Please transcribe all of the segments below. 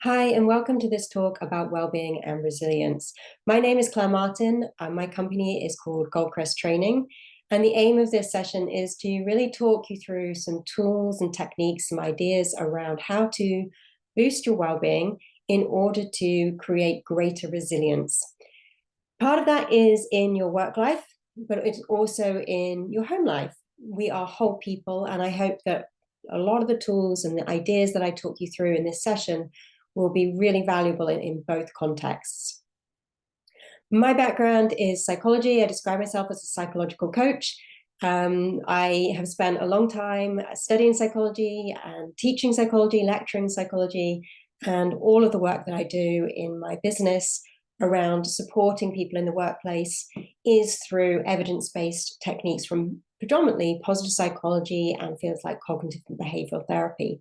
Hi, and welcome to this talk about well-being and resilience. My name is Claire Martin. My company is called Goldcrest Training. And the aim of this session is to really talk you through some tools and techniques, some ideas around how to boost your well-being in order to create greater resilience. Part of that is in your work life, but it's also in your home life. We are whole people, and I hope that a lot of the tools and the ideas that I talk you through in this session will be really valuable in both contexts. My background is psychology. I describe myself as a psychological coach. I have spent a long time studying psychology and teaching psychology, lecturing psychology, and all of the work that I do in my business around supporting people in the workplace is through evidence-based techniques from predominantly positive psychology and fields like cognitive and behavioral therapy.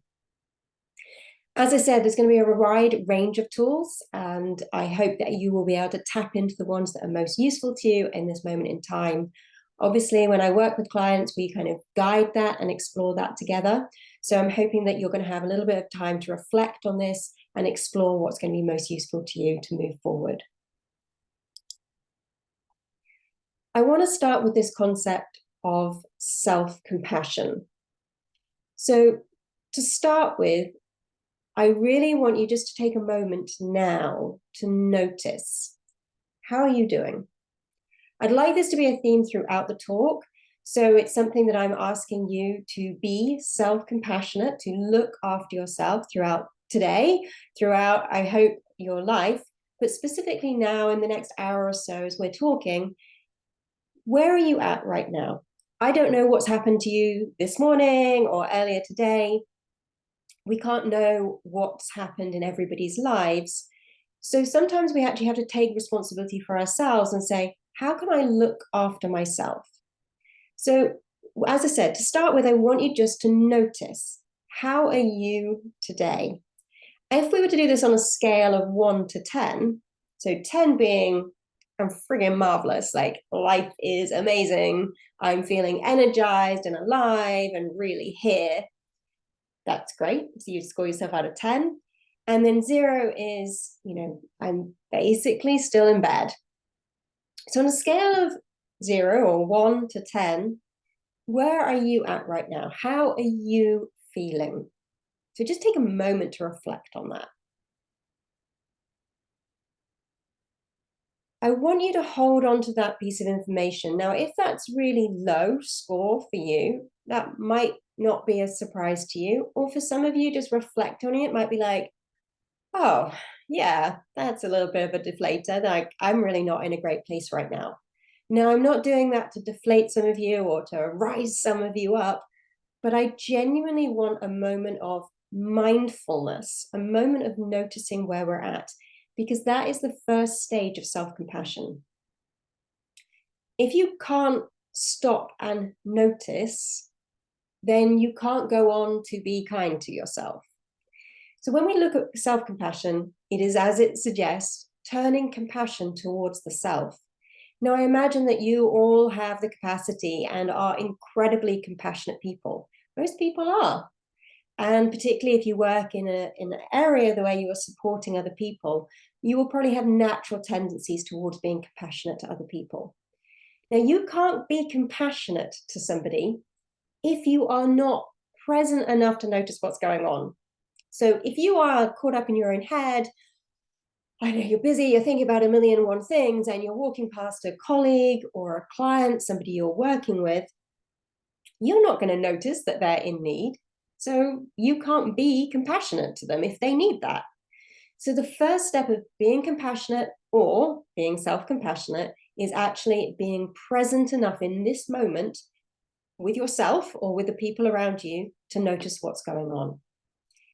As I said, there's going to be a wide range of tools, and I hope that you will be able to tap into the ones that are most useful to you in this moment in time. Obviously, when I work with clients, we kind of guide that and explore that together. So I'm hoping that you're going to have a little bit of time to reflect on this and explore what's going to be most useful to you to move forward. I want to start with this concept of self-compassion. So to start with, I really want you just to take a moment now to notice, how are you doing? I'd like this to be a theme throughout the talk. So it's something that I'm asking you to be self-compassionate, to look after yourself throughout today, throughout, I hope, your life, but specifically now in the next hour or so as we're talking, where are you at right now? I don't know what's happened to you this morning or earlier today. We can't know what's happened in everybody's lives. So sometimes we actually have to take responsibility for ourselves and say, how can I look after myself? So as I said, to start with, I want you just to notice, how are you today? If we were to do this on a scale of 1 to 10, so 10 being, I'm friggin' marvelous, like life is amazing, I'm feeling energized and alive and really here. That's great. So you score yourself out of 10. And then 0 is, I'm basically still in bed. So on a scale of 0 or 1 to 10, where are you at right now? How are you feeling? So just take a moment to reflect on that. I want you to hold on to that piece of information. Now, if that's really low score for you, that might not be a surprise to you. Or for some of you, just reflect on it. It might be like, oh, yeah, that's a little bit of a deflator. Like, I'm really not in a great place right now. Now, I'm not doing that to deflate some of you or to rise some of you up, but I genuinely want a moment of mindfulness, a moment of noticing where we're at, because that is the first stage of self-compassion. If you can't stop and notice, then you can't go on to be kind to yourself. So when we look at self-compassion, it is, as it suggests, turning compassion towards the self. Now, I imagine that you all have the capacity and are incredibly compassionate people. Most people are. And particularly if you work in an area the way you are supporting other people, you will probably have natural tendencies towards being compassionate to other people. Now, you can't be compassionate to somebody if you are not present enough to notice what's going on. So if you are caught up in your own head, I know you're busy, you're thinking about a million and one things, and you're walking past a colleague or a client, somebody you're working with, you're not going to notice that they're in need. So you can't be compassionate to them if they need that. So the first step of being compassionate or being self-compassionate is actually being present enough in this moment with yourself or with the people around you to notice what's going on.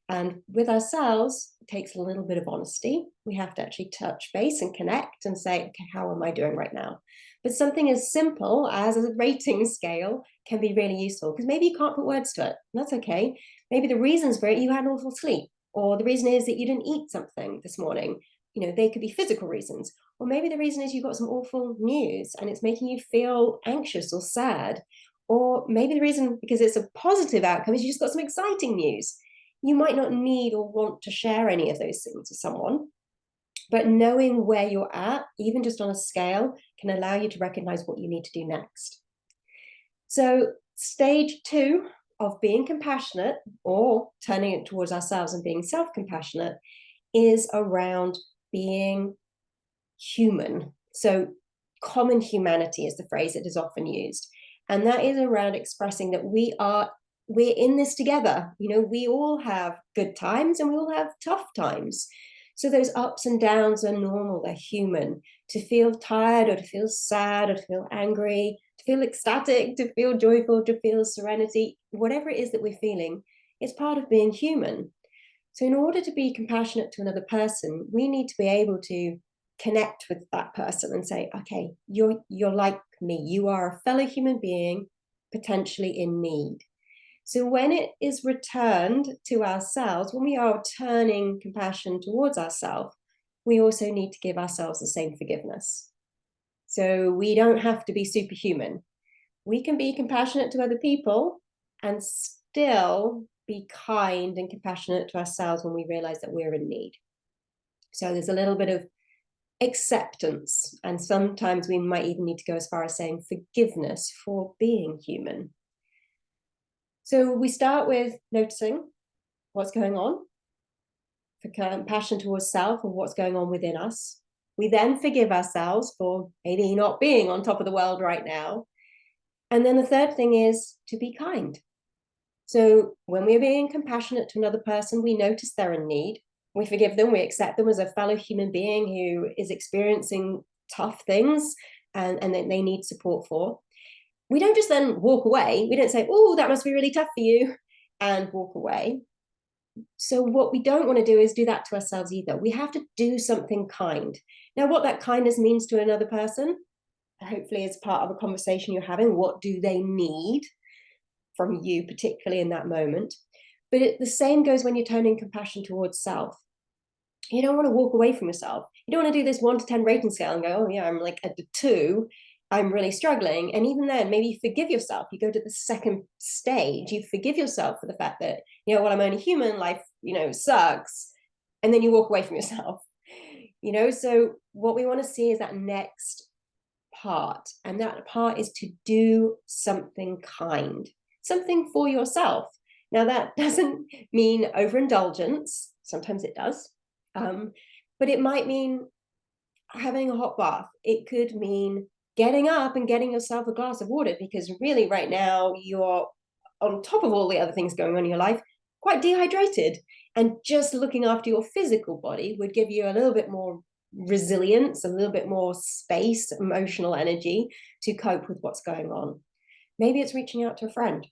And with ourselves, it takes a little bit of honesty. We have to actually touch base and connect and say, okay, how am I doing right now? But something as simple as a rating scale can be really useful, because maybe you can't put words to it. That's okay. Maybe the reasons for it, you had an awful sleep, or the reason is that you didn't eat something this morning. They could be physical reasons. Or maybe the reason is you got some awful news and it's making you feel anxious or sad. Or maybe the reason, because it's a positive outcome, is you just got some exciting news. You might not need or want to share any of those things with someone, but knowing where you're at, even just on a scale, can allow you to recognize what you need to do next. So stage 2 of being compassionate, or turning it towards ourselves and being self-compassionate, is around being human. So common humanity is the phrase that is often used. And that is around expressing that we're in this together. We all have good times and we all have tough times. So those ups and downs are normal, they're human. To feel tired, or to feel sad, or to feel angry, to feel ecstatic, to feel joyful, to feel serenity, whatever it is that we're feeling, it's part of being human. So in order to be compassionate to another person, we need to be able to connect with that person and say, okay, you're like me. You are a fellow human being, potentially in need. So when it is returned to ourselves, when we are turning compassion towards ourselves, we also need to give ourselves the same forgiveness. So we don't have to be superhuman. We can be compassionate to other people and still be kind and compassionate to ourselves when we realize that we're in need. So there's a little bit of acceptance, and sometimes we might even need to go as far as saying forgiveness for being human. So we start with noticing what's going on, for compassion towards self and what's going on within us. We then forgive ourselves for maybe not being on top of the world right now. And then the third thing is to be kind. So when we're being compassionate to another person, we notice they're in need. We forgive them, we accept them as a fellow human being who is experiencing tough things and that they need support for. We don't just then walk away. We don't say, oh, that must be really tough for you, and walk away. So what we don't want to do is do that to ourselves either. We have to do something kind. Now, what that kindness means to another person, hopefully as part of a conversation you're having, what do they need from you, particularly in that moment? But the same goes when you're turning compassion towards self. You don't want to walk away from yourself. You don't want to do this 1 to 10 rating scale and go, oh yeah, I'm like at the 2, I'm really struggling. And even then, maybe you forgive yourself. You go to the second stage, you forgive yourself for the fact that, well, I'm only human, life, sucks. And then you walk away from yourself. So what we want to see is that next part. And that part is to do something kind, something for yourself. Now, that doesn't mean overindulgence. Sometimes it does. But it might mean having a hot bath. It could mean getting up and getting yourself a glass of water, because really right now you're, on top of all the other things going on in your life, quite dehydrated. And just looking after your physical body would give you a little bit more resilience, a little bit more space, emotional energy to cope with what's going on. Maybe it's reaching out to a friend.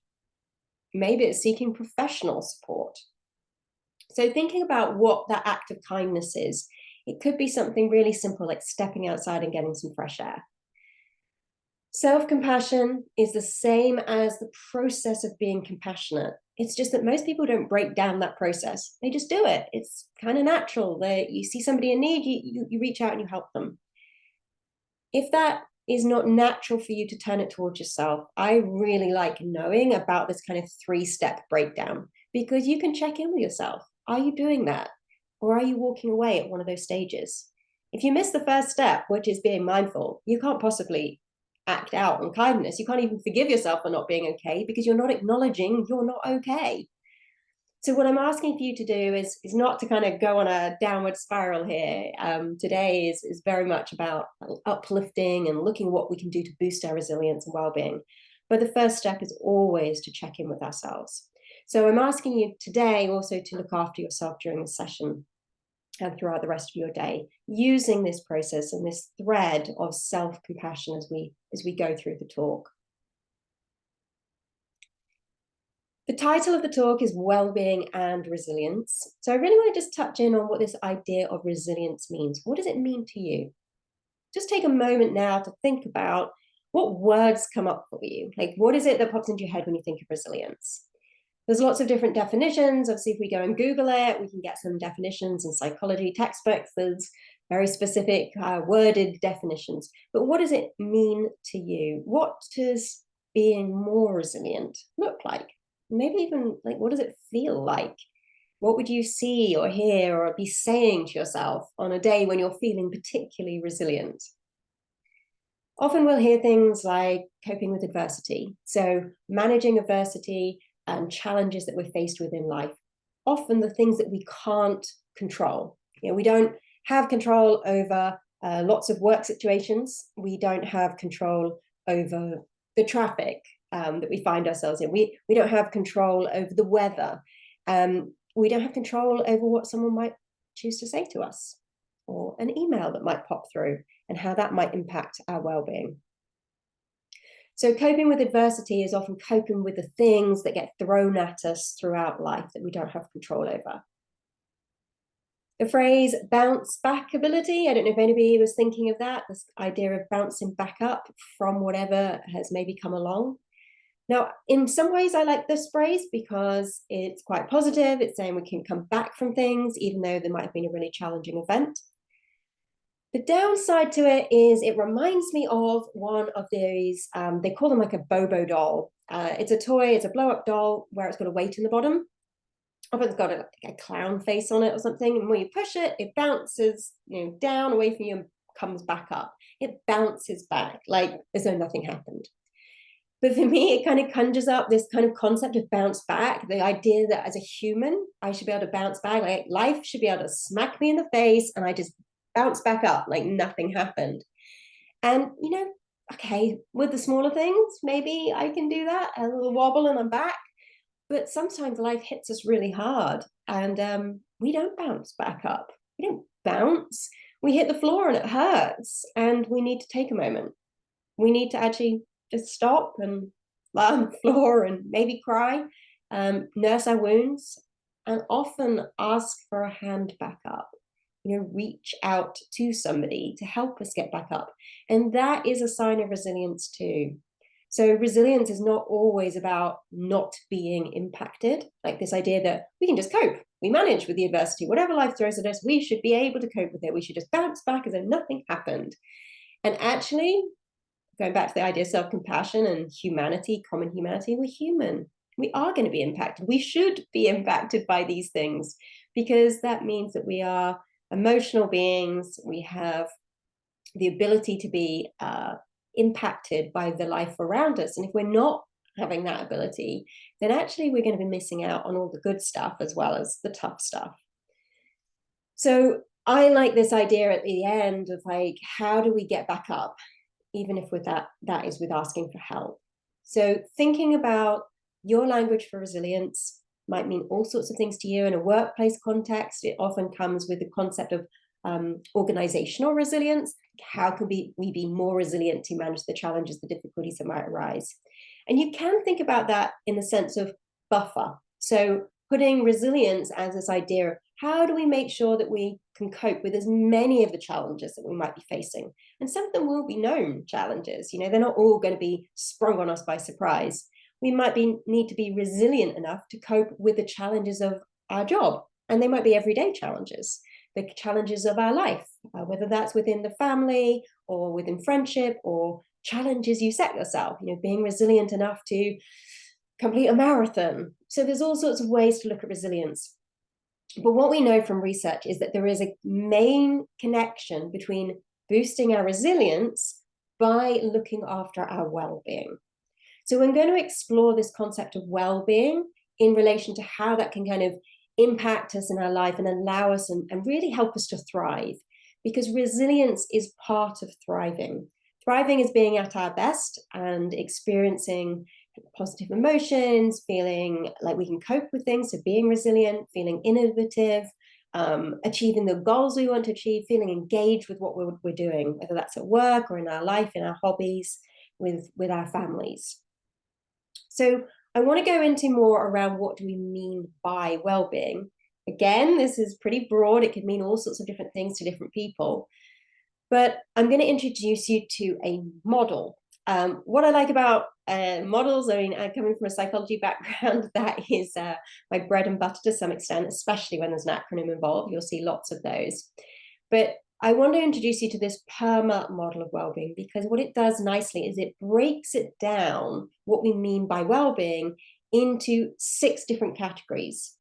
Maybe it's seeking professional support. So thinking about what that act of kindness is, it could be something really simple like stepping outside and getting some fresh air. Self-compassion is the same as the process of being compassionate. It's just that most people don't break down that process. They just do it. It's kind of natural. You see somebody in need, you reach out and you help them. If that is not natural for you to turn it towards yourself, I really like knowing about this kind of 3-step breakdown, because you can check in with yourself. Are you doing that? Or are you walking away at one of those stages? If you miss the first step, which is being mindful, you can't possibly act out on kindness. You can't even forgive yourself for not being okay, because you're not acknowledging you're not okay. So what I'm asking for you to do is not to kind of go on a downward spiral here. Today is very much about uplifting and looking at what we can do to boost our resilience and well-being. But the first step is always to check in with ourselves. So I'm asking you today also to look after yourself during the session and throughout the rest of your day, using this process and this thread of self-compassion as we go through the talk. The title of the talk is Wellbeing and Resilience. So I really want to just touch in on what this idea of resilience means. What does it mean to you? Just take a moment now to think about what words come up for you. Like, what is it that pops into your head when you think of resilience? There's lots of different definitions. Obviously, if we go and Google it, we can get some definitions in psychology textbooks. There's very specific worded definitions. But what does it mean to you? What does being more resilient look like? Maybe even like, what does it feel like? What would you see or hear or be saying to yourself on a day when you're feeling particularly resilient? Often we'll hear things like coping with adversity. So, managing adversity and challenges that we're faced with in life, often the things that we can't control. We don't have control over lots of work situations. We don't have control over the traffic that we find ourselves in. We don't have control over the weather. We don't have control over what someone might choose to say to us, or an email that might pop through, and how that might impact our well-being. So coping with adversity is often coping with the things that get thrown at us throughout life that we don't have control over. The phrase bounce back ability, I don't know if anybody was thinking of that, this idea of bouncing back up from whatever has maybe come along. Now, in some ways, I like this phrase because it's quite positive. It's saying we can come back from things, even though there might have been a really challenging event. The downside to it is it reminds me of one of these, they call them like a Bobo doll. It's a toy, it's a blow-up doll where it's got a weight in the bottom. Often it's got a clown face on it or something. And when you push it, it bounces down away from you and comes back up. It bounces back like as though nothing happened. But for me, it kind of conjures up this kind of concept of bounce back, the idea that as a human, I should be able to bounce back. Like life should be able to smack me in the face and I just bounce back up like nothing happened. And, okay, with the smaller things, maybe I can do that, a little wobble and I'm back. But sometimes life hits us really hard and we don't bounce back up. We don't bounce. We hit the floor and it hurts. And we need to take a moment. We need to actually just stop and lie on the floor and maybe cry, nurse our wounds, and often ask for a hand back up. Reach out to somebody to help us get back up. And that is a sign of resilience too. So resilience is not always about not being impacted, like this idea that we can just cope, we manage with the adversity, whatever life throws at us, we should be able to cope with it. We should just bounce back as though nothing happened. And actually, going back to the idea of self-compassion and humanity, common humanity, we're human. We are going to be impacted. We should be impacted by these things because that means that we are emotional beings. We have the ability to be impacted by the life around us. And if we're not having that ability, then actually we're going to be missing out on all the good stuff as well as the tough stuff. So I like this idea at the end of like, how do we get back up? Even if with that is with asking for help. So thinking about your language for resilience might mean all sorts of things to you. In a workplace context, it often comes with the concept of organizational resilience. How can we be more resilient to manage the challenges, the difficulties that might arise? And you can think about that in the sense of buffer. So putting resilience as this idea of how do we make sure that we can cope with as many of the challenges that we might be facing? And some of them will be known challenges. They're not all going to be sprung on us by surprise. We might need to be resilient enough to cope with the challenges of our job. And they might be everyday challenges, the challenges of our life, whether that's within the family or within friendship or challenges you set yourself, being resilient enough to complete a marathon. So there's all sorts of ways to look at resilience. But what we know from research is that there is a main connection between boosting our resilience by looking after our well-being. So we're going to explore this concept of well-being in relation to how that can kind of impact us in our life and allow us and really help us to thrive, because resilience is part of thriving. Thriving is being at our best and experiencing positive emotions, feeling like we can cope with things, so being resilient, feeling innovative, achieving the goals we want to achieve, feeling engaged with what we're doing, whether that's at work or in our life, in our hobbies, with our families. So I want to go into more around what do we mean by well-being. Again, this is pretty broad. It could mean all sorts of different things to different people. But I'm going to introduce you to a model. What I like about models, I'm coming from a psychology background, that is my bread and butter to some extent, especially when there's an acronym involved. You'll see lots of those. But I want to introduce you to this PERMA model of well-being, because what it does nicely is it breaks it down, what we mean by well-being, into 6 different categories.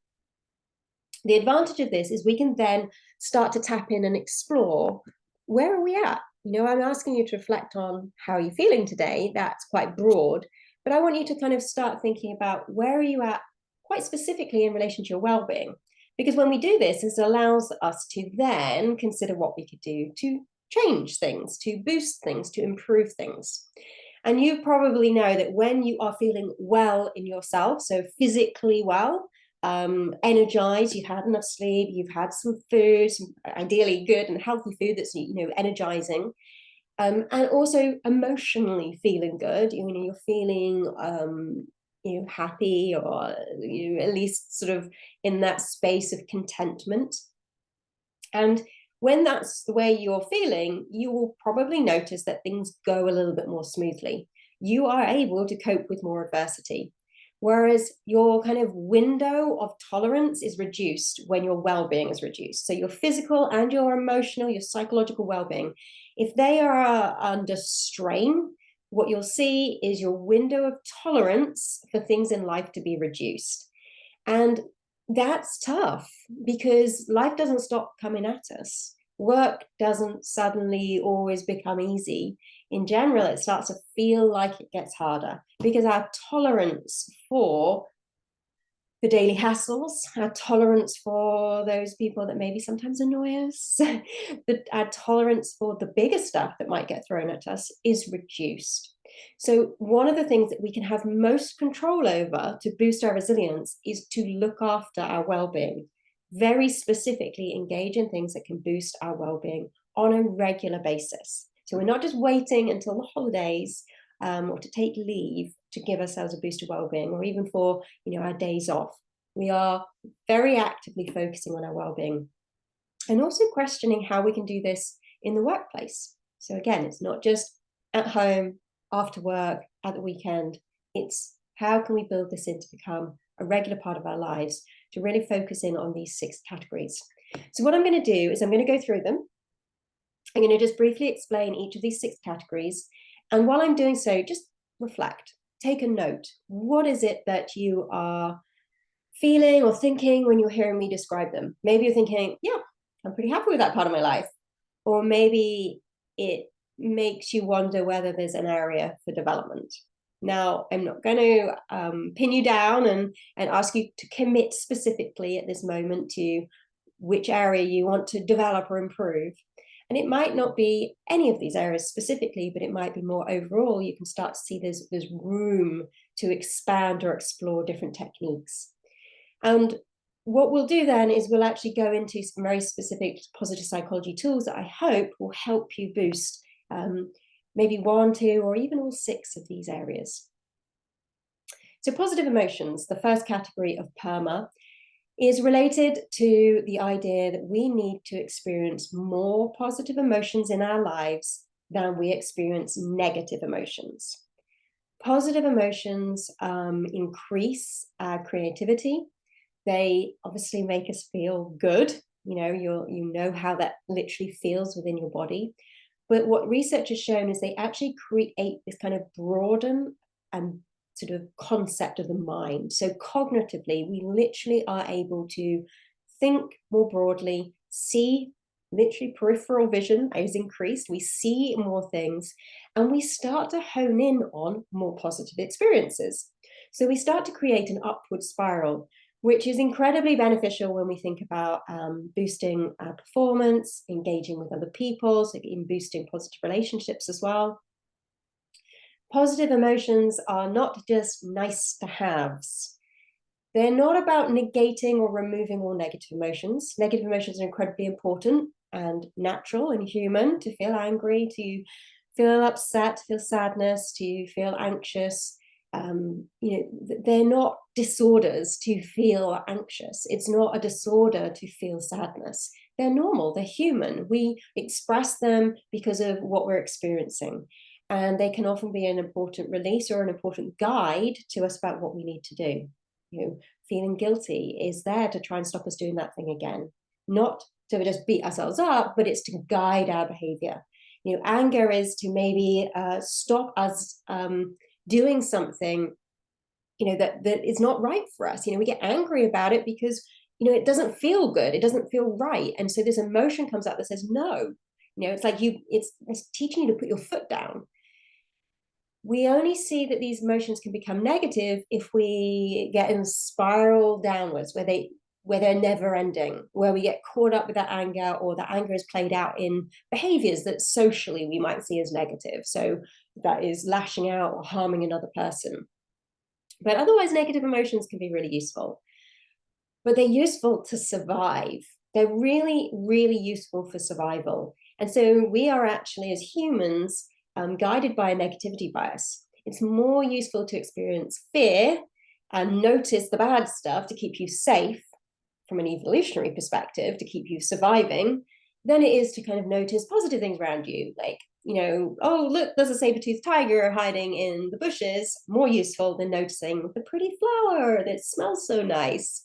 The advantage of this is we can then start to tap in and explore, where are we at? I'm asking you to reflect on how you're feeling today. That's quite broad, but I want you to kind of start thinking about, where are you at quite specifically in relation to your well-being? Because when we do this, it allows us to then consider what we could do to change things, to boost things, to improve things. And you probably know that when you are feeling well in yourself, so physically well, energized, you've had enough sleep, you've had some food, some ideally good and healthy food that's energizing, and also emotionally feeling good. You're feeling happy, or at least sort of in that space of contentment. And when that's the way you're feeling, you will probably notice that things go a little bit more smoothly. You are able to cope with more adversity. Whereas your kind of window of tolerance is reduced when your well-being is reduced. So your physical and your emotional, your psychological well-being, if they are under strain, what you'll see is your window of tolerance for things in life to be reduced. And that's tough, because life doesn't stop coming at us. Work doesn't suddenly always become easy. In general, it starts to feel like it gets harder, because our tolerance for the daily hassles, our tolerance for those people that maybe sometimes annoy us, our tolerance for the bigger stuff that might get thrown at us is reduced. So one of the things that we can have most control over to boost our resilience is to look after our well-being, very specifically engage in things that can boost our well-being on a regular basis. So we're not just waiting until the holidays or to take leave to give ourselves a boost of well-being, or even for our days off. We are very actively focusing on our well-being, and also questioning how we can do this in the workplace. So again, it's not just at home, after work, at the weekend. It's how can we build this in to become a regular part of our lives, to really focus in on these 6 categories. So what I'm going to do is I'm going to go through them. I'm going to just briefly explain each of these 6 categories. And while I'm doing so, just reflect, take a note. What is it that you are feeling or thinking when you're hearing me describe them? Maybe you're thinking, yeah, I'm pretty happy with that part of my life. Or maybe it makes you wonder whether there's an area for development. Now, I'm not going to pin you down and ask you to commit specifically at this moment to which area you want to develop or improve. And it might not be any of these areas specifically, but it might be more overall. You can start to see there's room to expand or explore different techniques. And what we'll do then is we'll actually go into some very specific positive psychology tools that I hope will help you boost maybe 1, 2, or even all 6 of these areas. So positive emotions, the first category of PERMA, is related to the idea that we need to experience more positive emotions in our lives than we experience negative emotions. Positive emotions increase our creativity. They obviously make us feel good. You know how that literally feels within your body. But what research has shown is they actually create this kind of broaden and sort of concept of the mind. So cognitively, we literally are able to think more broadly, see, literally peripheral vision is increased, we see more things, and we start to hone in on more positive experiences. So we start to create an upward spiral, which is incredibly beneficial when we think about boosting our performance, engaging with other people, so in boosting positive relationships as well. Positive emotions are not just nice to haves. They're not about negating or removing all negative emotions. Negative emotions are incredibly important and natural and human, to feel angry, to feel upset, to feel sadness, to feel anxious. They're not disorders to feel anxious. It's not a disorder to feel sadness. They're normal, they're human. We express them because of what we're experiencing. And they can often be an important release or an important guide to us about what we need to do. Feeling guilty is there to try and stop us doing that thing again, not to just beat ourselves up, but it's to guide our behavior. Anger is to maybe stop us doing something that is not right for us. We get angry about it because it doesn't feel good. It doesn't feel right. And so this emotion comes up that says, no, it's like it's teaching you to put your foot down. We only see that these emotions can become negative if we get in a spiral downwards where they're never ending, where we get caught up with that anger, or that anger is played out in behaviors that socially we might see as negative. So that is lashing out or harming another person. But otherwise, negative emotions can be really useful. But they're useful to survive. They're really, really useful for survival. And so we are actually, as humans, guided by a negativity bias. It's more useful to experience fear and notice the bad stuff to keep you safe from an evolutionary perspective, to keep you surviving, than it is to kind of notice positive things around you. Like, oh, look, there's a saber-toothed tiger hiding in the bushes. More useful than noticing the pretty flower that smells so nice.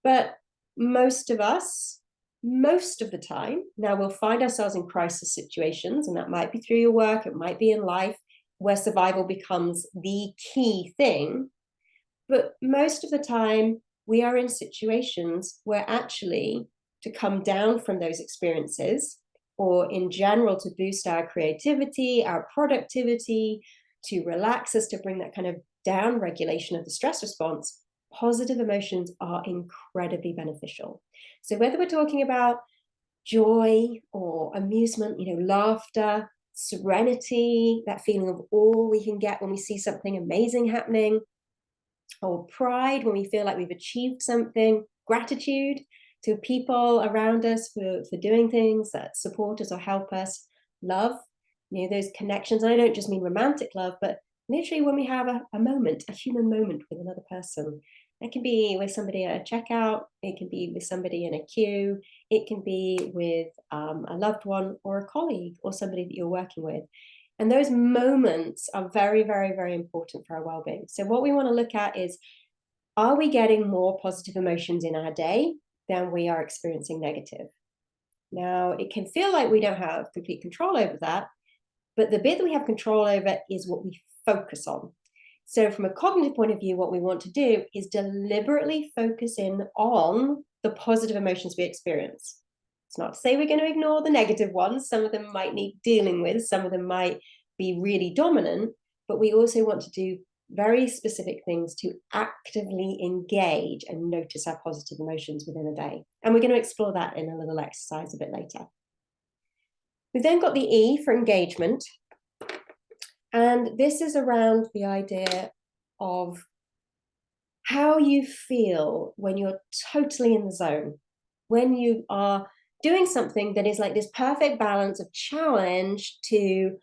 But most of us, most of the time, now we'll find ourselves in crisis situations, and that might be through your work, it might be in life, where survival becomes the key thing. But most of the time, we are in situations where actually to come down from those experiences, or in general to boost our creativity, our productivity, to relax us, to bring that kind of down regulation of the stress response, positive emotions are incredibly beneficial. So whether we're talking about joy or amusement, laughter, serenity, that feeling of awe we can get when we see something amazing happening, or pride when we feel like we've achieved something, gratitude to people around us for doing things that support us or help us, love, those connections. And I don't just mean romantic love, but literally when we have a moment, a human moment with another person. It can be with somebody at a checkout, it can be with somebody in a queue, it can be with a loved one or a colleague or somebody that you're working with. And those moments are very, very, very important for our well-being. So what we want to look at is, are we getting more positive emotions in our day than we are experiencing negative? Now, it can feel like we don't have complete control over that, but the bit that we have control over is what we focus on. So from a cognitive point of view, what we want to do is deliberately focus in on the positive emotions we experience. It's not to say we're going to ignore the negative ones. Some of them might need dealing with, some of them might be really dominant, but we also want to do very specific things to actively engage and notice our positive emotions within a day. And we're going to explore that in a little exercise a bit later. We've then got the E for engagement. And this is around the idea of how you feel when you're totally in the zone, when you are doing something that is like this perfect balance of challenge to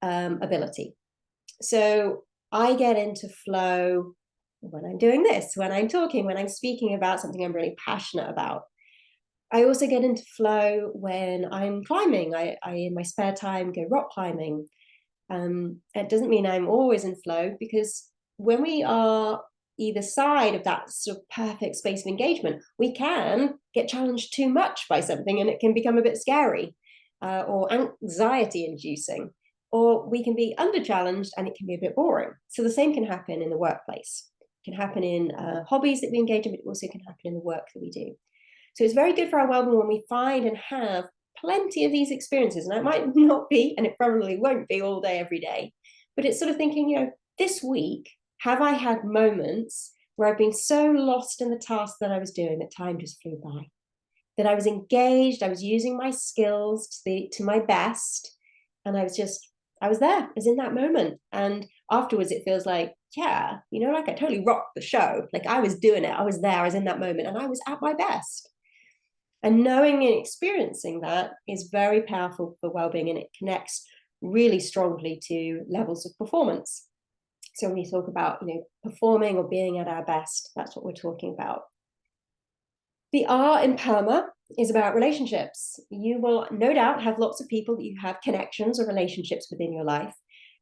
ability. So I get into flow when I'm doing this, when I'm talking, when I'm speaking about something I'm really passionate about. I also get into flow when I'm climbing. I in my spare time go rock climbing. It doesn't mean I'm always in flow, because when we are either side of that sort of perfect space of engagement, we can get challenged too much by something and it can become a bit scary or anxiety inducing, or we can be under challenged and it can be a bit boring. So the same can happen in the workplace. It can happen in hobbies that we engage in, but it also can happen in the work that we do. So it's very good for our well-being when we find and have plenty of these experiences. And it might not be, and it probably won't be all day, every day, but it's sort of thinking, this week, have I had moments where I've been so lost in the task that I was doing that time just flew by, that I was engaged, I was using my skills to my best, and I was there, I was in that moment. And afterwards it feels like, yeah, like I totally rocked the show. Like I was doing it, I was there, I was in that moment, and I was at my best. And knowing and experiencing that is very powerful for well-being, and it connects really strongly to levels of performance. So when we talk about, performing or being at our best, that's what we're talking about. The R in PERMA is about relationships. You will no doubt have lots of people that you have connections or relationships within your life.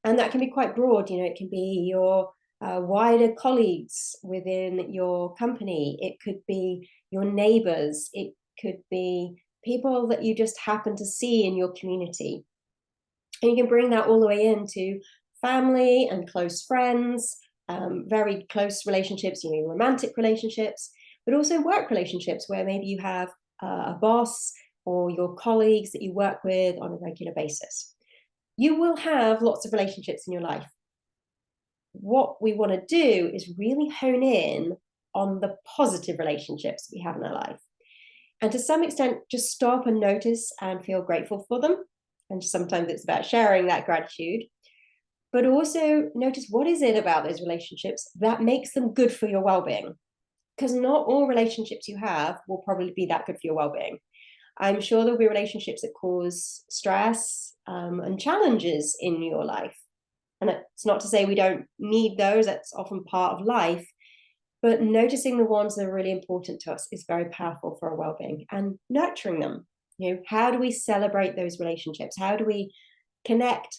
And that can be quite broad. It can be your wider colleagues within your company. It could be your neighbors. It could be people that you just happen to see in your community. And you can bring that all the way into family and close friends, very close relationships, romantic relationships. but also work relationships where maybe you have a boss or your colleagues that you work with on a regular basis. You will have lots of relationships in your life. What we want to do is really hone in on the positive relationships we have in our life. And to some extent, just stop and notice and feel grateful for them. And sometimes it's about sharing that gratitude, but also notice what is it about those relationships that makes them good for your well-being. Because not all relationships you have will probably be that good for your well-being. I'm sure there'll be relationships that cause stress and challenges in your life. And it's not to say we don't need those, that's often part of life. But noticing the ones that are really important to us is very powerful for our well-being, and nurturing them. How do we celebrate those relationships? How do we connect,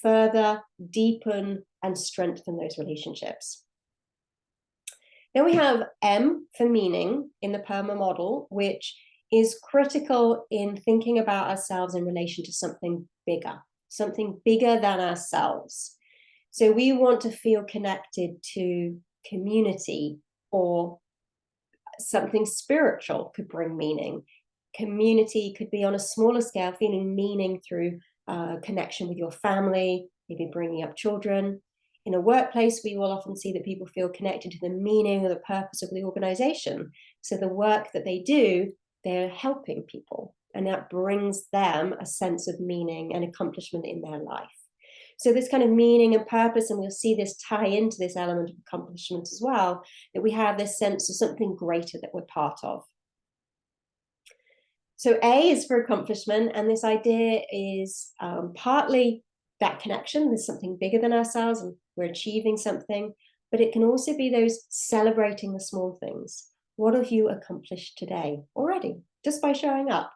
further, deepen, and strengthen those relationships? Then we have M for meaning in the PERMA model, which is critical in thinking about ourselves in relation to something bigger than ourselves. So we want to feel connected to community, or something spiritual could bring meaning. Community could be on a smaller scale, feeling meaning through connection with your family, maybe bringing up children. In a workplace, we will often see that people feel connected to the meaning or the purpose of the organization. So the work that they do, they're helping people, and that brings them a sense of meaning and accomplishment in their life. So this kind of meaning and purpose, and we'll see this tie into this element of accomplishment as well, that we have this sense of something greater that we're part of. So A is for accomplishment, and this idea is partly that connection. There's something bigger than ourselves and we're achieving something, but it can also be those celebrating the small things. What have you accomplished today already, just by showing up?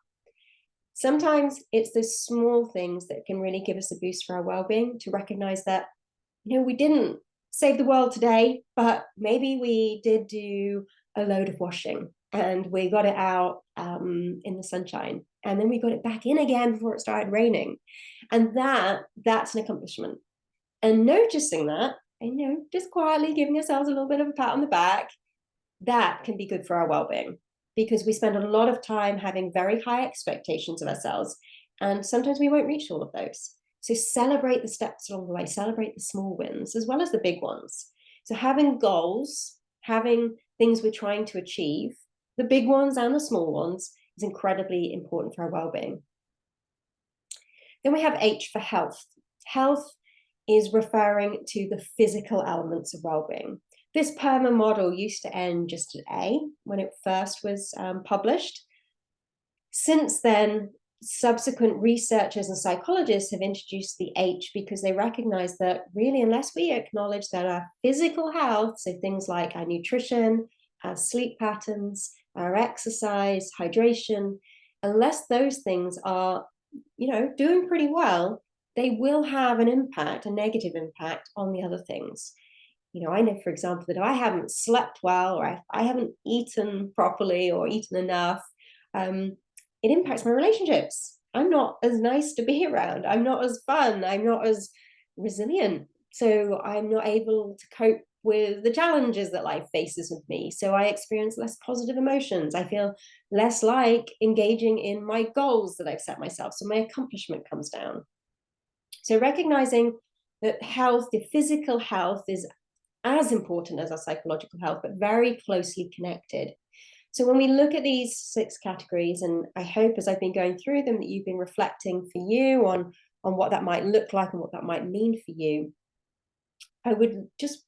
Sometimes it's the small things that can really give us a boost for our well-being, to recognize that, we didn't save the world today, but maybe we did do a load of washing and we got it out in the sunshine, and then we got it back in again before it started raining. And that's an accomplishment. And noticing that, and just quietly giving ourselves a little bit of a pat on the back, that can be good for our well-being, because we spend a lot of time having very high expectations of ourselves, and sometimes we won't reach all of those. So celebrate the steps along the way, celebrate the small wins as well as the big ones. So having goals, having things we're trying to achieve, the big ones and the small ones, is incredibly important for our well-being. Then we have H for health. Health is referring to the physical elements of well-being. This PERMA model used to end just at A when it first was published. Since then, subsequent researchers and psychologists have introduced the H, because they recognize that really, unless we acknowledge that our physical health, so things like our nutrition, our sleep patterns, our exercise, hydration, unless those things are, doing pretty well, they will have an impact, a negative impact on the other things. I know, for example, that I haven't slept well, or I haven't eaten properly or eaten enough. It impacts my relationships. I'm not as nice to be around. I'm not as fun. I'm not as resilient. So I'm not able to cope with the challenges that life faces with me. So I experience less positive emotions. I feel less like engaging in my goals that I've set myself. So my accomplishment comes down. So recognizing that health, the physical health, is as important as our psychological health, but very closely connected. So when we look at these 6 categories, and I hope as I've been going through them that you've been reflecting for you on what that might look like and what that might mean for you, I would just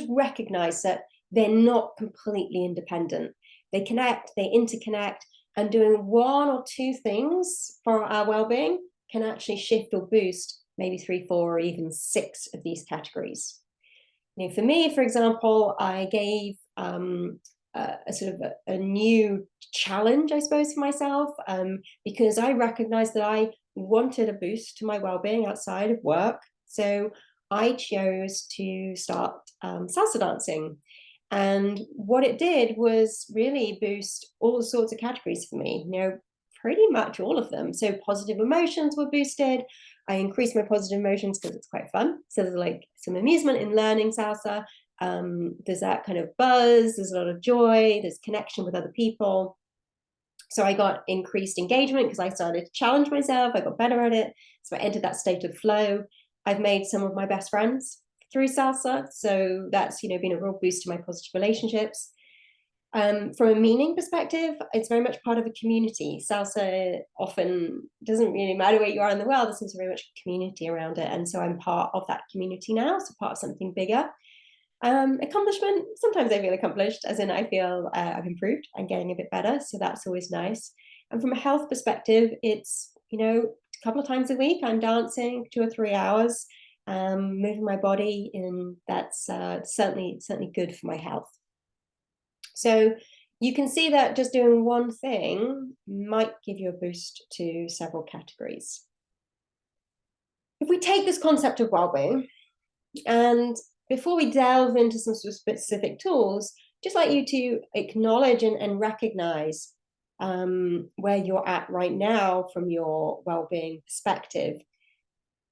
recognize that they're not completely independent. They connect, they interconnect, and doing 1 or 2 things for our well-being can actually shift or boost maybe 3, 4, or even 6 of these categories. For me, for example, I gave a sort of a new challenge, I suppose, for myself, because I recognized that I wanted a boost to my well-being outside of work. So I chose to start salsa dancing. And what it did was really boost all sorts of categories for me, pretty much all of them. So positive emotions were boosted. I increased my positive emotions because it's quite fun. So there's like some amusement in learning salsa. There's that kind of buzz, there's a lot of joy, there's connection with other people. So I got increased engagement because I started to challenge myself. I got better at it. So I entered that state of flow. I've made some of my best friends through salsa. So that's, been a real boost to my positive relationships. From a meaning perspective, it's very much part of a community. Salsa often doesn't really matter where you are in the world. There seems very much a community around it. And so I'm part of that community now, so part of something bigger. Accomplishment, sometimes I feel accomplished, as in I feel I've improved, I'm getting a bit better, so that's always nice. And from a health perspective, it's, a couple of times a week I'm dancing 2 or 3 hours, moving my body, and that's certainly good for my health. So you can see that just doing one thing might give you a boost to several categories. If we take this concept of well-being, and before we delve into some specific tools, just like you to acknowledge and recognize where you're at right now from your well-being perspective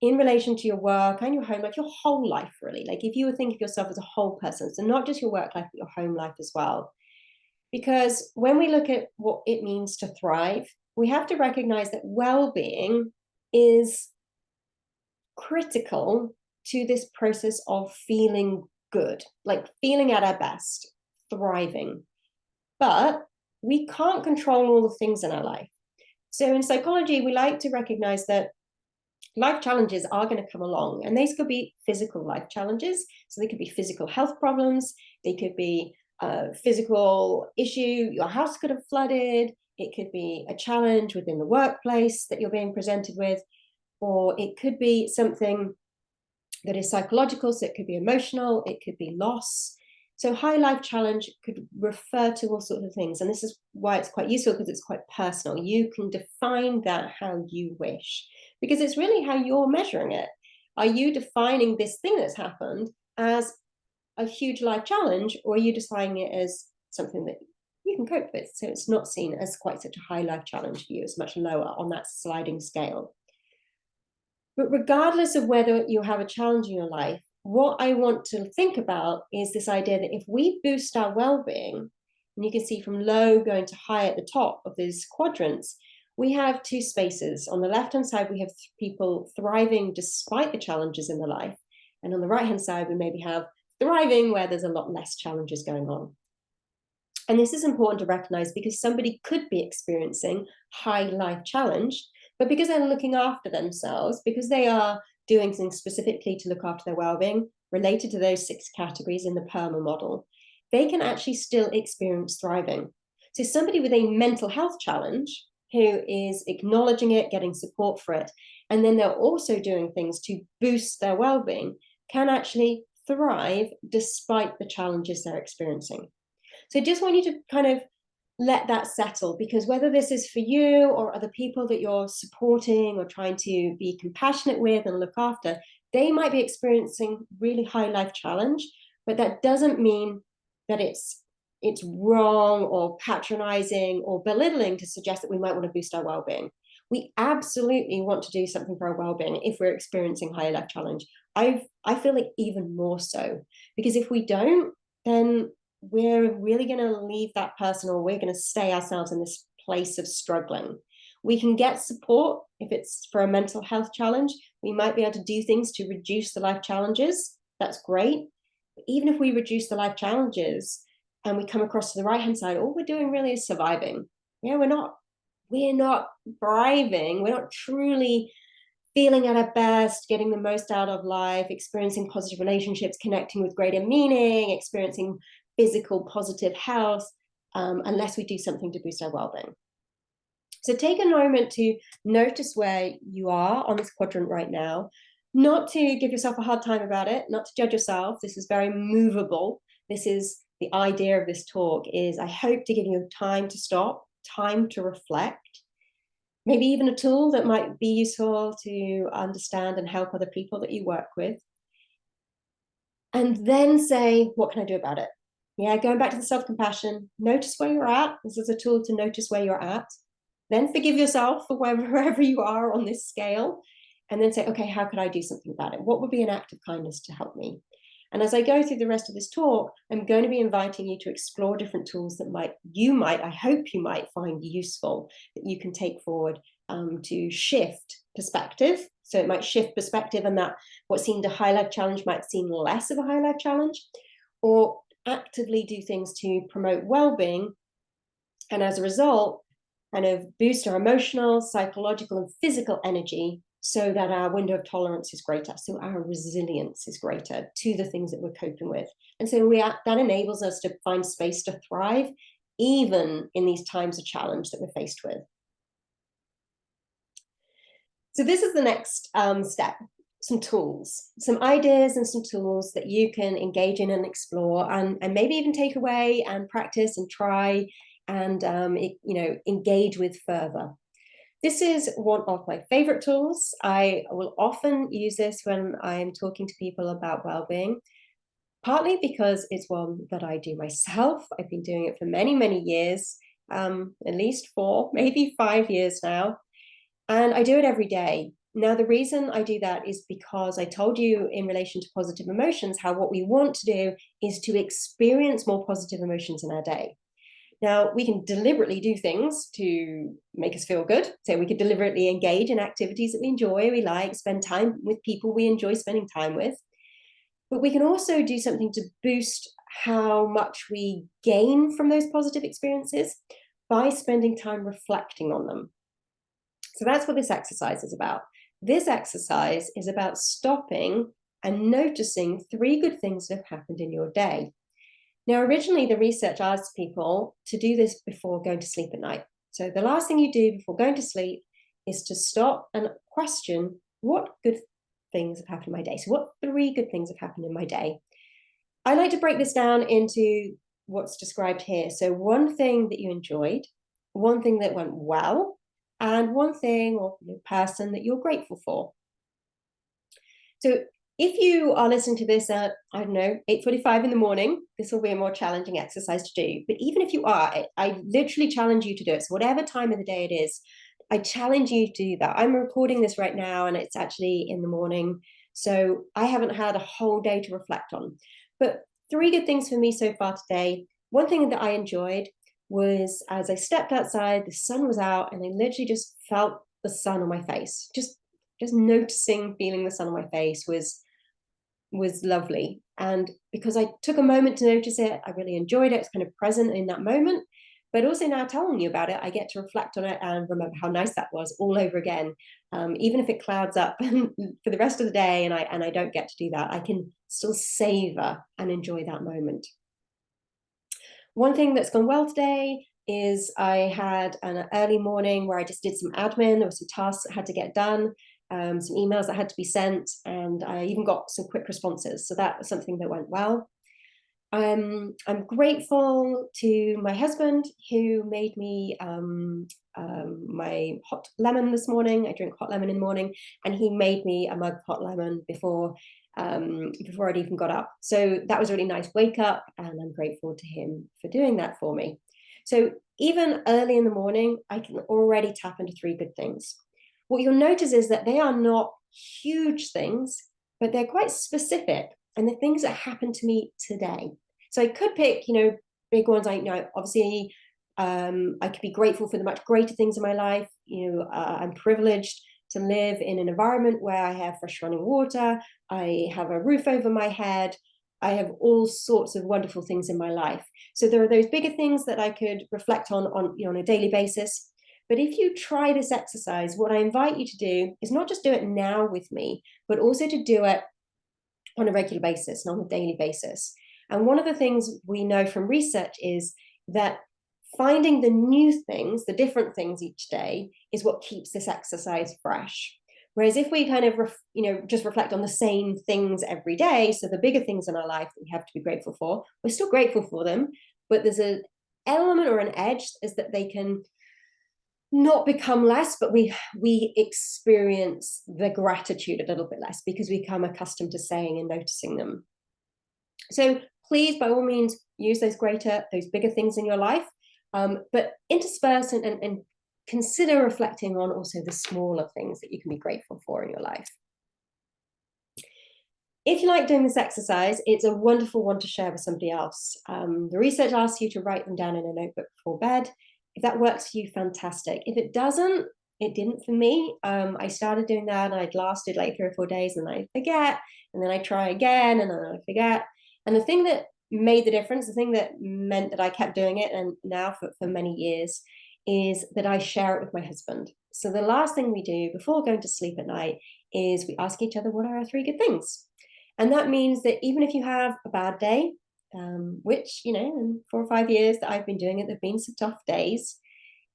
in relation to your work and your home, like your whole life, really. Like if you would think of yourself as a whole person, so not just your work life, but your home life as well. Because when we look at what it means to thrive, we have to recognize that well-being is critical to this process of feeling good, like feeling at our best, thriving. But we can't control all the things in our life. So in psychology, we like to recognize that life challenges are going to come along, and these could be physical life challenges. So they could be physical health problems. They could be a physical issue. Your house could have flooded. It could be a challenge within the workplace that you're being presented with, or it could be something that is psychological. So it could be emotional. It could be loss. So high life challenge could refer to all sorts of things. And this is why it's quite useful, because it's quite personal. You can define that how you wish, because it's really how you're measuring it. Are you defining this thing that's happened as a huge life challenge, or are you defining it as something that you can cope with? So it's not seen as quite such a high life challenge for you. It's much lower on that sliding scale. But regardless of whether you have a challenge in your life, what I want to think about is this idea that if we boost our well-being, and you can see from low going to high at the top of these quadrants, we have two spaces. On the left-hand side, we have people thriving despite the challenges in their life. And on the right-hand side, we maybe have thriving where there's a lot less challenges going on. And this is important to recognize, because somebody could be experiencing high life challenge, but because they're looking after themselves, because they are doing things specifically to look after their well-being related to those 6 categories in the PERMA model, they can actually still experience thriving. So somebody with a mental health challenge who is acknowledging it, getting support for it, and then they're also doing things to boost their well-being, can actually thrive despite the challenges they're experiencing. So I just want you to kind of let that settle, because whether this is for you or other people that you're supporting or trying to be compassionate with and look after, they might be experiencing really high life challenge, but that doesn't mean that it's wrong or patronizing or belittling to suggest that we might want to boost our well-being. We absolutely want to do something for our well-being if we're experiencing high life challenge. I feel like even more so, because if we don't, then we're really going to leave that person, or we're going to stay ourselves in this place of struggling. We can get support if it's for a mental health challenge. We might be able to do things to reduce the life challenges. That's great. But even if we reduce the life challenges and we come across to the right-hand side, all we're doing really is surviving. We're not thriving. We're not truly feeling at our best, getting the most out of life, experiencing positive relationships, connecting with greater meaning, experiencing physical positive health, unless we do something to boost our well-being. So take a moment to notice where you are on this quadrant right now, not to give yourself a hard time about it, not to judge yourself. This is very movable. This is the idea of this talk, is I hope to give you time to stop, time to reflect, maybe even a tool that might be useful to understand and help other people that you work with. And then say, what can I do about it? Yeah, going back to the self-compassion, notice where you're at. This is a tool to notice where you're at. Then forgive yourself for wherever you are on this scale. And then say, okay, how could I do something about it? What would be an act of kindness to help me? And as I go through the rest of this talk, I'm going to be inviting you to explore different tools that I hope you might find useful, that you can take forward to shift perspective. So it might shift perspective, and that what seemed a high life challenge might seem less of a high life challenge, or actively do things to promote well-being, and as a result, kind of boost our emotional, psychological, and physical energy so that our window of tolerance is greater, so our resilience is greater to the things that we're coping with. And so that enables us to find space to thrive, even in these times of challenge that we're faced with. So this is the next step, some tools, some ideas and some tools that you can engage in and explore, and maybe even take away and practice and try and engage with further. This is one of my favorite tools. I will often use this when I'm talking to people about well-being, partly because it's one that I do myself. I've been doing it for many, many years, at least 4, maybe 5 years now. And I do it every day. Now, the reason I do that is because I told you in relation to positive emotions, how what we want to do is to experience more positive emotions in our day. Now, we can deliberately do things to make us feel good. So we could deliberately engage in activities that we enjoy, we like, spend time with people we enjoy spending time with. But we can also do something to boost how much we gain from those positive experiences by spending time reflecting on them. So that's what this exercise is about. This exercise is about stopping and noticing 3 good things that have happened in your day. Now, originally, the research asked people to do this before going to sleep at night. So the last thing you do before going to sleep is to stop and question, what good things have happened in my day? So what 3 good things have happened in my day? I like to break this down into what's described here. So 1 thing that you enjoyed, 1 thing that went well, and 1 thing or person that you're grateful for. So if you are listening to this at, 8:45 in the morning, this will be a more challenging exercise to do. But even if you are, I literally challenge you to do it. So whatever time of the day it is, I challenge you to do that. I'm recording this right now, and it's actually in the morning. So I haven't had a whole day to reflect on. But 3 good things for me so far today. 1 thing that I enjoyed was as I stepped outside, the sun was out, and I literally just felt the sun on my face. Just noticing, feeling the sun on my face was lovely. And because I took a moment to notice it, I really enjoyed it. It's kind of present in that moment. But also now telling you about it, I get to reflect on it and remember how nice that was all over again. Even if it clouds up for the rest of the day and I don't get to do that, I can still savor and enjoy that moment. 1 thing that's gone well today is I had an early morning where I just did some admin. There were some tasks that had to get done, some emails that had to be sent, and I even got some quick responses. So that was something that went well. I'm grateful to my husband, who made me my hot lemon this morning. I drink hot lemon in the morning, and he made me a mug of hot lemon before I'd even got up. So that was a really nice wake up, and I'm grateful to him for doing that for me. So even early in the morning, I can already tap into 3 good things. What you'll notice is that they are not huge things, but they're quite specific, and the things that happened to me today. So I could pick, big ones. Obviously, I could be grateful for the much greater things in my life. I'm privileged to live in an environment where I have fresh running water, I have a roof over my head, I have all sorts of wonderful things in my life. So there are those bigger things that I could reflect on a daily basis. But if you try this exercise, what I invite you to do is not just do it now with me, but also to do it on a regular basis and on a daily basis. And one of the things we know from research is that finding the new things, the different things each day, is what keeps this exercise fresh. Whereas if we kind of, just reflect on the same things every day, so the bigger things in our life that we have to be grateful for, we're still grateful for them, but there's an element or an edge is that they can not become less, but we experience the gratitude a little bit less because we become accustomed to saying and noticing them. So please, by all means, use those bigger things in your life, but intersperse and consider reflecting on also the smaller things that you can be grateful for in your life. If you like doing this exercise, it's a wonderful one to share with somebody else. The research asks you to write them down in a notebook before bed. If that works for you, fantastic. If it doesn't, it didn't for me. I started doing that and I'd lasted like 3 or 4 days and I forget, and then I try again and then I forget. And the thing that made the difference, the thing that meant that I kept doing it and now for many years, is that I share it with my husband. So the last thing we do before going to sleep at night is we ask each other, what are our 3 good things? And that means that even if you have a bad day, which, in 4 or 5 years that I've been doing it, there have been some tough days.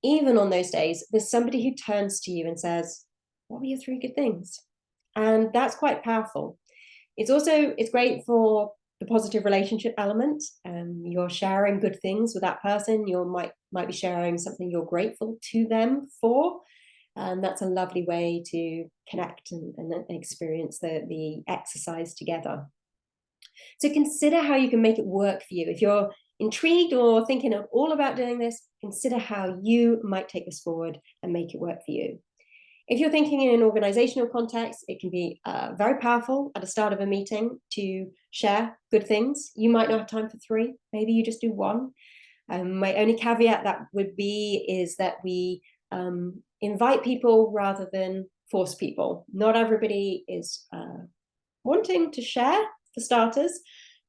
Even on those days, there's somebody who turns to you and says, what were your 3 good things? And that's quite powerful. It's great for the positive relationship element. You're sharing good things with that person. You might be sharing something you're grateful to them for. And that's a lovely way to connect and experience the exercise together. So consider how you can make it work for you. If you're intrigued or thinking of all about doing this, consider how you might take this forward and make it work for you. If you're thinking in an organizational context, it can be very powerful at the start of a meeting to share good things. You might not have time for 3, maybe you just do 1. My only caveat that would be is that we invite people rather than force people. Not everybody is wanting to share, for starters.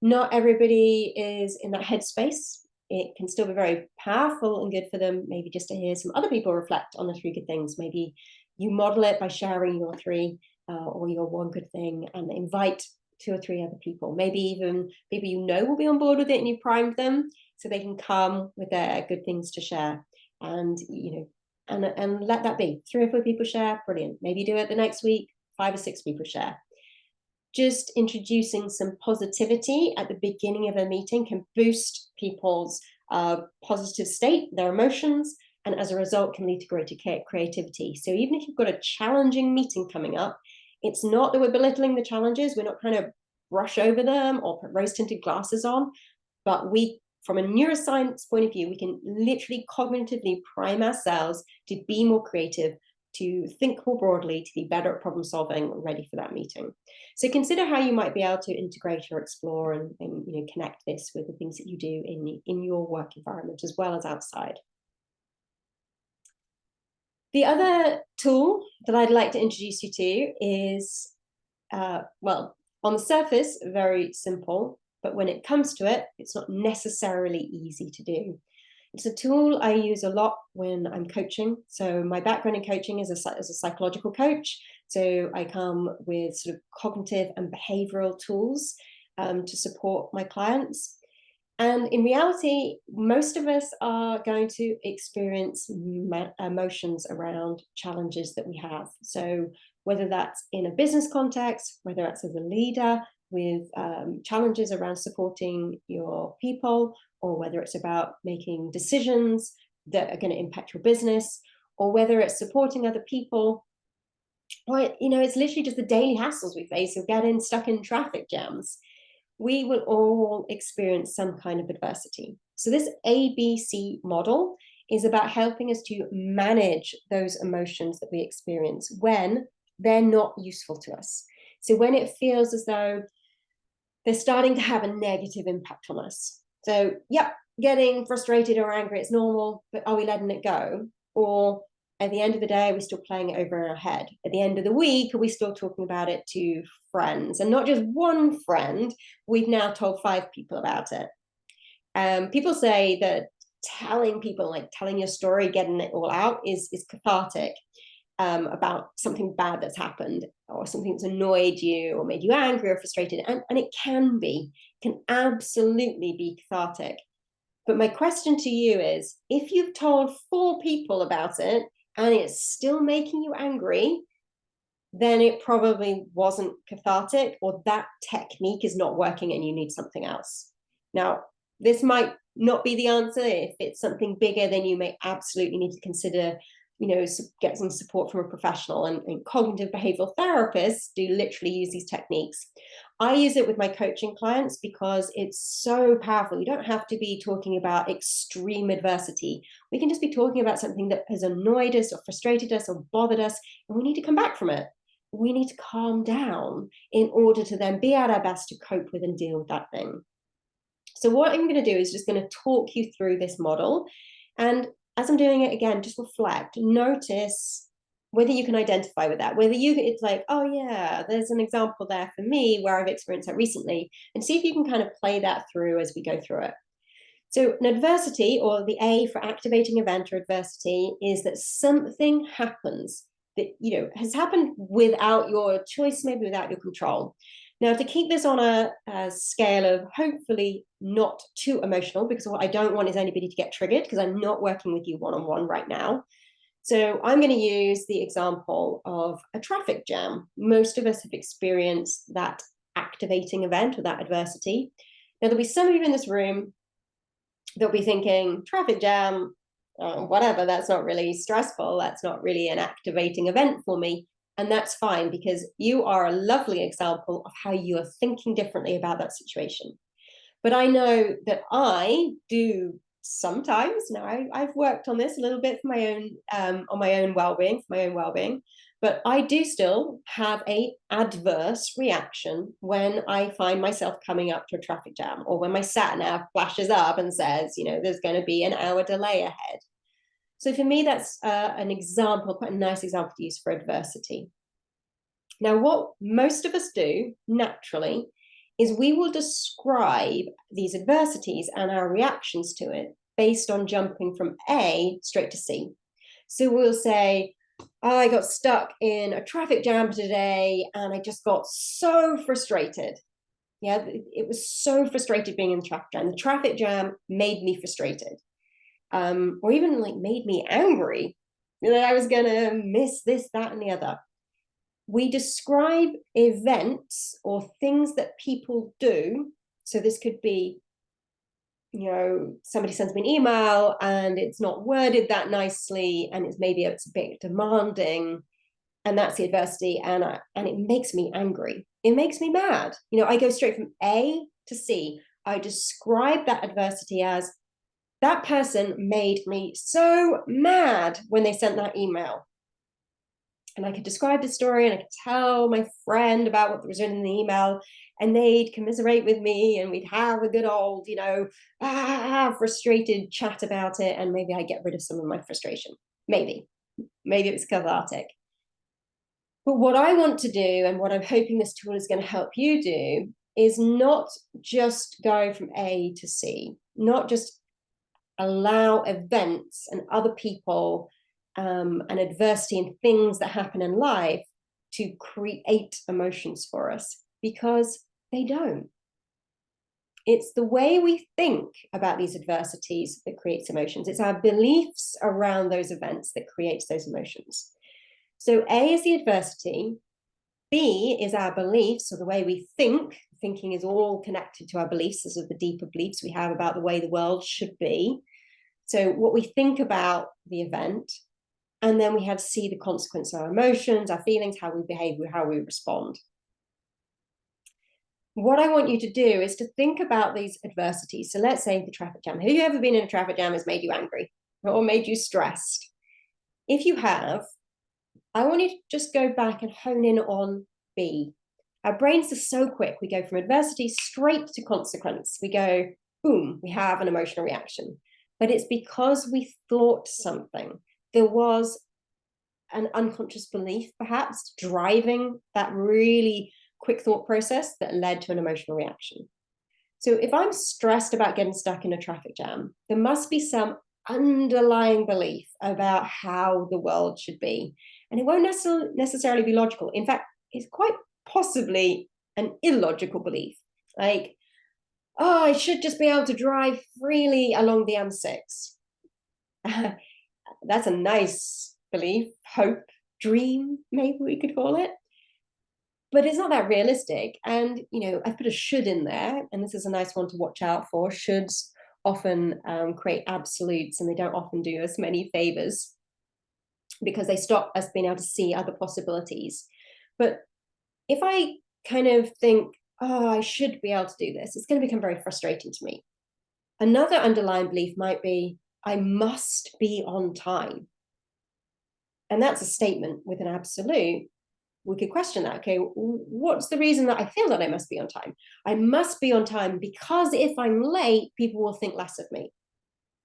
Not everybody is in that headspace. It can still be very powerful and good for them, maybe just to hear some other people reflect on the 3 good things. Maybe you model it by sharing your 3 or your 1 good thing and invite 2 or 3 other people. Maybe even people will be on board with it and you primed them so they can come with their good things to share. And, and let that be. 3 or 4 people share, brilliant. Maybe do it the next week, 5 or 6 people share. Just introducing some positivity at the beginning of a meeting can boost people's positive state, their emotions, and as a result can lead to greater creativity. So even if you've got a challenging meeting coming up, it's not that we're belittling the challenges, we're not trying to brush over them or put rose-tinted glasses on, but from a neuroscience point of view, we can literally cognitively prime ourselves to be more creative, to think more broadly, to be better at problem solving, ready for that meeting. So consider how you might be able to integrate or explore and connect this with the things that you do in your work environment as well as outside. The other tool that I'd like to introduce you to is, on the surface, very simple, but when it comes to it, it's not necessarily easy to do. It's a tool I use a lot when I'm coaching. So my background in coaching is as a psychological coach. So I come with sort of cognitive and behavioral tools to support my clients. And in reality, most of us are going to experience emotions around challenges that we have. So whether that's in a business context, whether that's as a leader with challenges around supporting your people, or whether it's about making decisions that are going to impact your business, or whether it's supporting other people, or it's literally just the daily hassles we face of getting stuck in traffic jams. We will all experience some kind of adversity. So this ABC model is about helping us to manage those emotions that we experience when they're not useful to us. So when it feels as though they're starting to have a negative impact on us. So, yep, getting frustrated or angry, it's normal, but are we letting it go? Or at the end of the day, are we still playing it over in our head? At the end of the week, are we still talking about it to friends? And not just one friend, we've now told 5 people about it. People say that telling people, like telling your story, getting it all out is cathartic. About something bad that's happened or something that's annoyed you or made you angry or frustrated. And it can absolutely be cathartic. But my question to you is, if you've told 4 people about it and it's still making you angry, then it probably wasn't cathartic, or that technique is not working and you need something else. Now, this might not be the answer. If it's something bigger, then you may absolutely need to consider get some support from a professional, and cognitive behavioral therapists do literally use these techniques. I use it with my coaching clients because it's so powerful. You don't have to be talking about extreme adversity. We can just be talking about something that has annoyed us or frustrated us or bothered us, and we need to come back from it. we need to calm down in order to then be at our best to cope with and deal with that thing. So what I'm going to do is just going to talk you through this model. And as I'm doing it again, just reflect, notice whether you can identify with that, whether it's like, oh yeah, there's an example there for me where I've experienced that recently, and see if you can kind of play that through as we go through it. So an adversity, or the A for activating event or adversity, is that something happens that, has happened without your choice, maybe without your control. Now, to keep this on a scale of hopefully not too emotional, because what I don't want is anybody to get triggered, because I'm not working with you one-on-one right now. So I'm going to use the example of a traffic jam. Most of us have experienced that activating event or that adversity. Now, there'll be some of you in this room that'll be thinking, traffic jam, whatever, that's not really stressful. That's not really an activating event for me. And that's fine, because you are a lovely example of how you are thinking differently about that situation. But I know that I do sometimes, now I've worked on this a little bit for my own, on my own well-being, but I do still have a adverse reaction when I find myself coming up to a traffic jam, or when my sat nav flashes up and says, there's going to be an hour delay ahead. So for me, that's an example, quite a nice example to use for adversity. Now, what most of us do naturally is we will describe these adversities and our reactions to it based on jumping from A straight to C. So we'll say, oh, I got stuck in a traffic jam today and I just got so frustrated. Yeah, it was so frustrated being in the traffic jam. The traffic jam made me frustrated. Or even like made me angry that I was going to miss this, that, and the other. We describe events or things that people do. So this could be, somebody sends me an email and it's not worded that nicely, and it's a bit demanding, and that's the adversity, and it makes me angry. It makes me mad. I go straight from A to C. I describe that adversity as, that person made me so mad when they sent that email. And I could describe the story, and I could tell my friend about what was in the email, and they'd commiserate with me, and we'd have a good old, frustrated chat about it. And maybe I get rid of some of my frustration. Maybe it's cathartic. But what I want to do, and what I'm hoping this tool is going to help you do, is not just go from A to C, not just allow events and other people and adversity and things that happen in life to create emotions for us, because they don't. It's the way we think about these adversities that creates emotions. It's our beliefs around those events that creates those emotions. So A is the adversity, B is our beliefs, or the way we think. Thinking is all connected to our beliefs. These are the deeper beliefs we have about the way the world should be. So what we think about the event, and then we have to see the consequence of our emotions, our feelings, how we behave, how we respond. What I want you to do is to think about these adversities. So let's say the traffic jam. Have you ever been in a traffic jam that's made you angry or made you stressed? If you have, I want you to just go back and hone in on B. Our brains are so quick. We go from adversity straight to consequence. We go, boom, we have an emotional reaction. But it's because we thought something. There was an unconscious belief, perhaps, driving that really quick thought process that led to an emotional reaction. So if I'm stressed about getting stuck in a traffic jam, there must be some underlying belief about how the world should be. And it won't necessarily be logical. In fact, it's quite possibly an illogical belief. Like, oh, I should just be able to drive freely along the M6. That's a nice belief, hope, dream, maybe we could call it. But it's not that realistic. And, I put a should in there, and this is a nice one to watch out for. Shoulds often create absolutes, and they don't often do us many favors because they stop us being able to see other possibilities. But if I kind of think, oh, I should be able to do this, it's going to become very frustrating to me. Another underlying belief might be, I must be on time. And that's a statement with an absolute. we could question that. Okay, what's the reason that I feel that I must be on time? I must be on time because if I'm late, people will think less of me.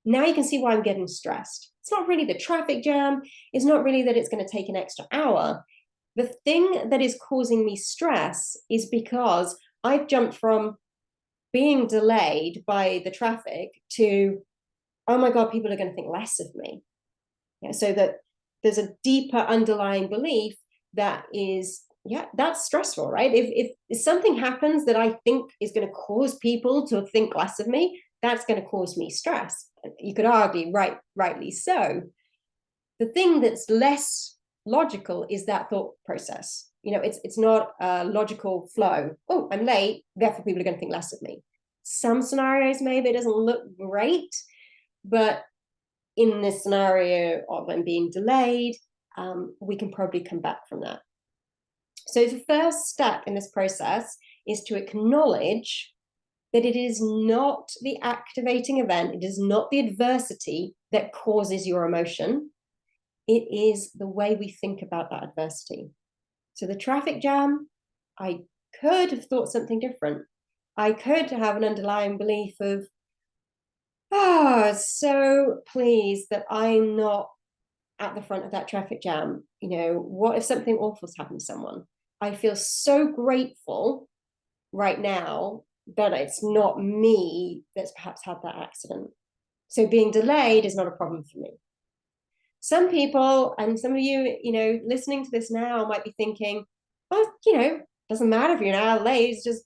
Now you can see why I'm getting stressed. It's not really the traffic jam. It's not really that it's going to take an extra hour. The thing that is causing me stress is because I've jumped from being delayed by the traffic to, oh my God, people are going to think less of me. Yeah, so that there's a deeper underlying belief that is, yeah, that's stressful, right? If something happens that I think is going to cause people to think less of me, that's going to cause me stress. You could argue, rightly so. The thing that's less logical is that thought process. It's not a logical flow. Oh, I'm late, therefore people are going to think less of me. Some scenarios, maybe it doesn't look great, but in this scenario of I'm being delayed, we can probably come back from that. So the first step in this process is to acknowledge that it is not the activating event, it is not the adversity that causes your emotion. It is the way we think about that adversity. So the traffic jam, I could have thought something different. I could have an underlying belief of, so pleased that I'm not at the front of that traffic jam. What if something awful's happened to someone? I feel so grateful right now that it's not me that's perhaps had that accident. So being delayed is not a problem for me. Some people, and some of you, listening to this now might be thinking, well, doesn't matter if you're an hour late, it's just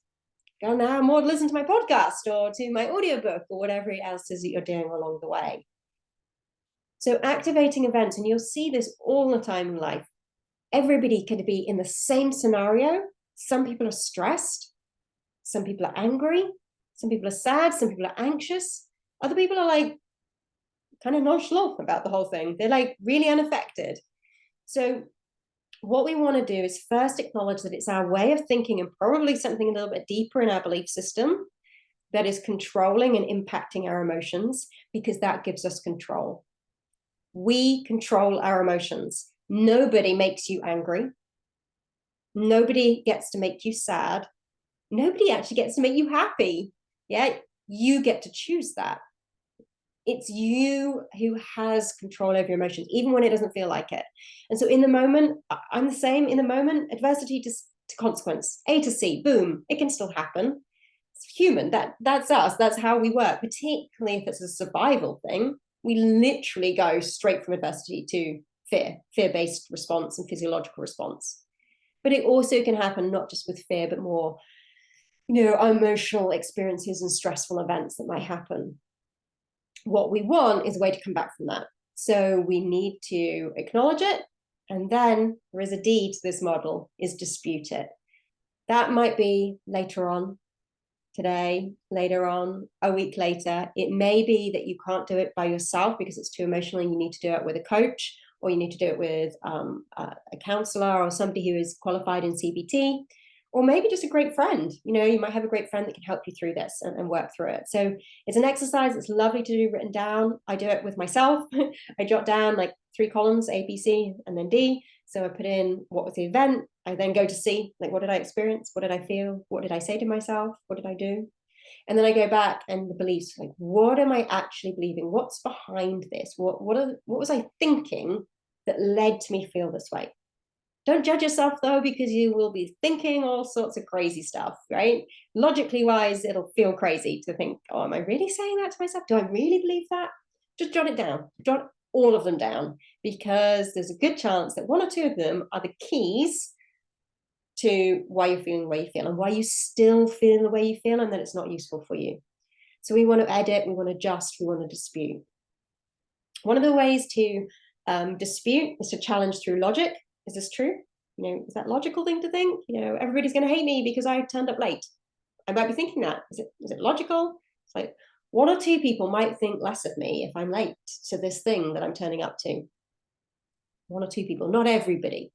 go now more to listen to my podcast or to my audiobook or whatever else is that you're doing along the way. So activating events, and you'll see this all the time in life. Everybody could be in the same scenario. Some people are stressed. Some people are angry. Some people are sad. Some people are anxious. Other people are like kind of nonchalant about the whole thing. They're like really unaffected. So what we want to do is first acknowledge that it's our way of thinking and probably something a little bit deeper in our belief system that is controlling and impacting our emotions, because that gives us control. We control our emotions. Nobody makes you angry. Nobody gets to make you sad. Nobody actually gets to make you happy. Yeah, you get to choose that. It's you who has control over your emotions, even when it doesn't feel like it. And so in the moment, I'm the same. In the moment, adversity to consequence, A to C, boom, it can still happen. It's human. That's us. That's how we work, particularly if it's a survival thing. We literally go straight from adversity to fear-based response and physiological response. But it also can happen not just with fear, but more, emotional experiences and stressful events that might happen. What we want is a way to come back from that. So we need to acknowledge it, and then there is a D to this model, is dispute it. That might be later on, today, later on, a week later. It may be that you can't do it by yourself because it's too emotional and you need to do it with a coach, or you need to do it with a counselor or somebody who is qualified in CBT, or maybe just a great friend. You might have a great friend that can help you through this and work through it. So it's an exercise that's lovely to do written down. I do it with myself. I jot down like 3 columns, A, B, C, and then D. So I put in what was the event. I then go to C, like what did I experience? What did I feel? What did I say to myself? What did I do? And then I go back and the beliefs, like what am I actually believing? What's behind this? What was I thinking that led to me feel this way? Don't judge yourself though, because you will be thinking all sorts of crazy stuff, right? Logically wise, it'll feel crazy to think, oh, am I really saying that to myself? Do I really believe that? Just jot it down. Jot all of them down, because there's a good chance that 1 or 2 of them are the keys to why you're feeling the way you feel and why you still feel the way you feel, and that it's not useful for you. So we want to edit, we want to adjust, we want to dispute. One of the ways to dispute is to challenge through logic. Is this true? Is that a logical thing to think? Everybody's going to hate me because I turned up late. I might be thinking that. Is it logical? It's like 1 or 2 people might think less of me if I'm late to this thing that I'm turning up to. 1 or 2 people, not everybody.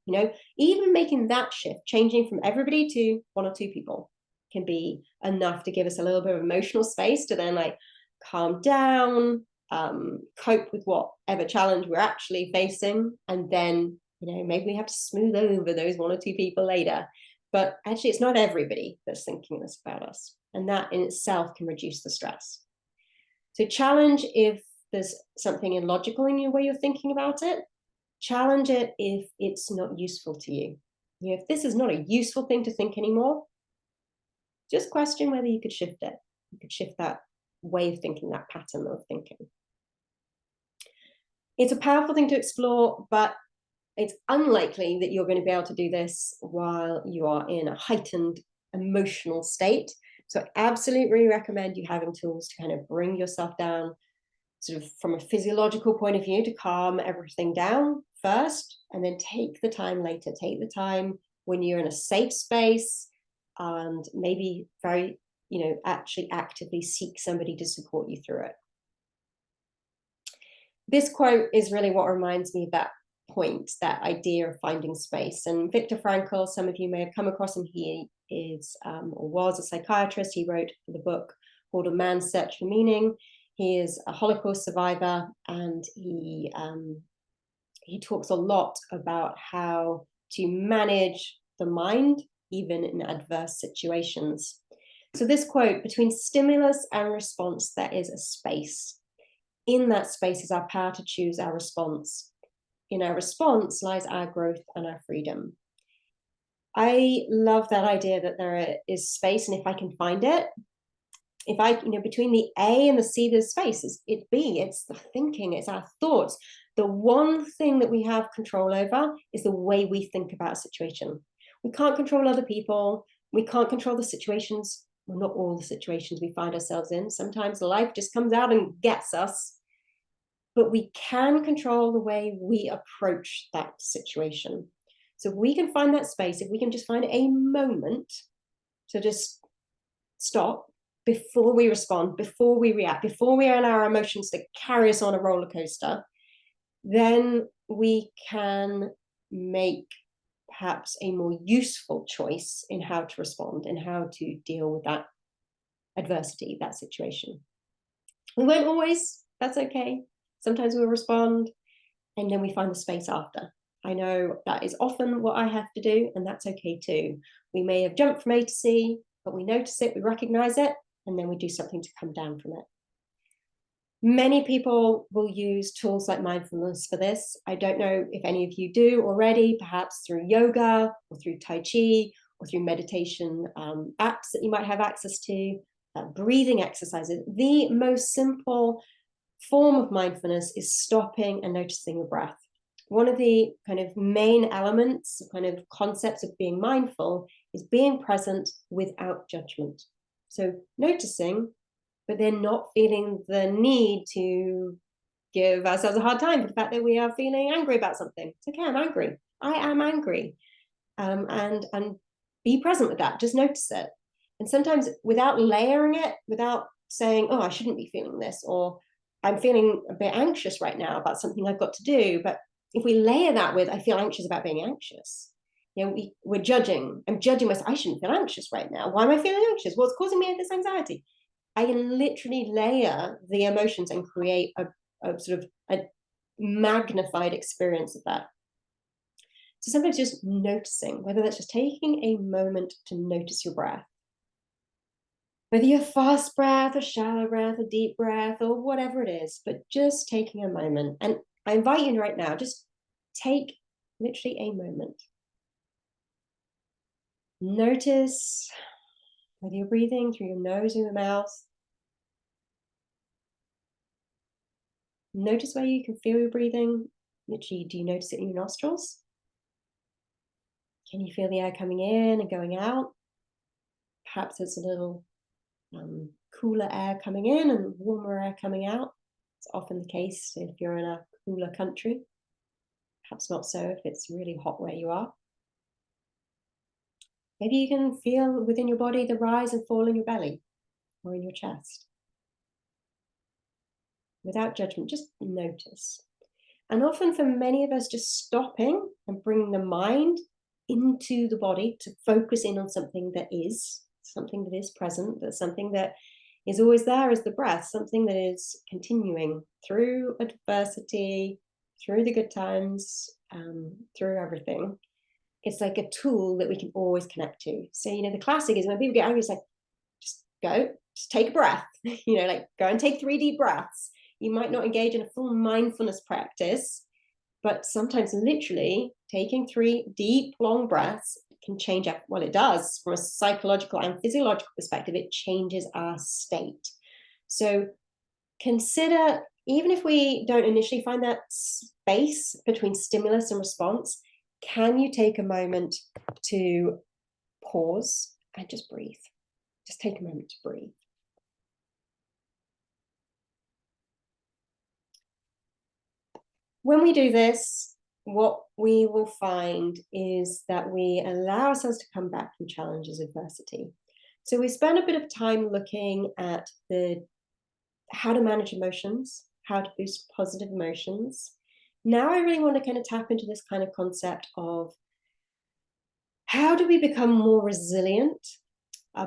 Even making that shift, changing from everybody to 1 or 2 people, can be enough to give us a little bit of emotional space to then like calm down, cope with whatever challenge we're actually facing, and then Maybe we have to smooth over those one or two people later. But actually, it's not everybody that's thinking this about us. And that in itself can reduce the stress. So challenge if there's something illogical in your way you're thinking about it. Challenge it if it's not useful to you. If this is not a useful thing to think anymore, just question whether you could shift it. You could shift that way of thinking, that pattern of thinking. It's a powerful thing to explore, but it's unlikely that you're going to be able to do this while you are in a heightened emotional state. So I absolutely recommend you having tools to kind of bring yourself down, sort of from a physiological point of view, to calm everything down first, and then take the time later. Take the time when you're in a safe space, and maybe actually actively seek somebody to support you through it. This quote is really what reminds me of that point, that idea of finding space. And Viktor Frankl, some of you may have come across him. He is or was a psychiatrist. He wrote the book called A Man's Search for Meaning. He is a Holocaust survivor, and he talks a lot about how to manage the mind even in adverse situations. So this quote, between stimulus and response, there is a space. In that space is our power to choose our response. In our response lies our growth and our freedom. I love that idea that there is space, and if I can find it, between the A and the C, there's space. It's the thinking, it's our thoughts. The one thing that we have control over is the way we think about a situation. We can't control other people. We can't control the situations, well, not all the situations we find ourselves in. Sometimes life just comes out and gets us. But we can control the way we approach that situation. So if we can find that space, if we can just find a moment to just stop before we respond, before we react, before we allow our emotions to carry us on a roller coaster, then we can make perhaps a more useful choice in how to respond and how to deal with that adversity, that situation. We won't always, that's okay. Sometimes we'll respond, and then we find the space after. I know that is often what I have to do, and that's okay too. We may have jumped from A to C, but we notice it, we recognize it, and then we do something to come down from it. Many people will use tools like mindfulness for this. I don't know if any of you do already, perhaps through yoga or through Tai Chi or through meditation apps that you might have access to, breathing exercises. The most simple form of mindfulness is stopping and noticing your breath. One of the kind of main elements, kind of concepts of being mindful, is being present without judgment. So noticing, but then not feeling the need to give ourselves a hard time for the fact that we are feeling angry about something. It's okay, I'm angry. I am angry. And be present with that. Just notice it. And sometimes without layering it, without saying, oh, I shouldn't be feeling this, or I'm feeling a bit anxious right now about something I've got to do. But if we layer that with, I feel anxious about being anxious, we're judging. I'm judging myself. I shouldn't feel anxious right now. Why am I feeling anxious? What's causing me this anxiety? I can literally layer the emotions and create a sort of a magnified experience of that. So sometimes just noticing, whether that's just taking a moment to notice your breath, whether you're fast breath, a shallow breath, a deep breath, or whatever it is, but just taking a moment. And I invite you right now, just take literally a moment. Notice whether you're breathing through your nose or your mouth. Notice where you can feel your breathing. Literally, do you notice it in your nostrils? Can you feel the air coming in and going out? Perhaps there's a little cooler air coming in and warmer air coming out. It's often the case if you're in a cooler country. Perhaps not so if it's really hot where you are. Maybe you can feel within your body the rise and fall in your belly or in your chest. Without judgment, just notice. And often for many of us, just stopping and bringing the mind into the body to focus in on something that is present, that's something that is always there, is the breath, something that is continuing through adversity, through the good times, through everything. It's like a tool that we can always connect to. So, the classic is when people get angry, it's like, just go, just take a breath, like go and take 3 deep breaths. You might not engage in a full mindfulness practice, but sometimes literally taking 3 deep, long breaths can change up. Well, it does from a psychological and physiological perspective, it changes our state. So consider, even if we don't initially find that space between stimulus and response, can you take a moment to pause and just breathe? Just take a moment to breathe. When we do this, what we will find is that we allow ourselves to come back from challenges, adversity. So we spend a bit of time looking at how to manage emotions, how to boost positive emotions. Now I really want to kind of tap into this kind of concept of how do we become more resilient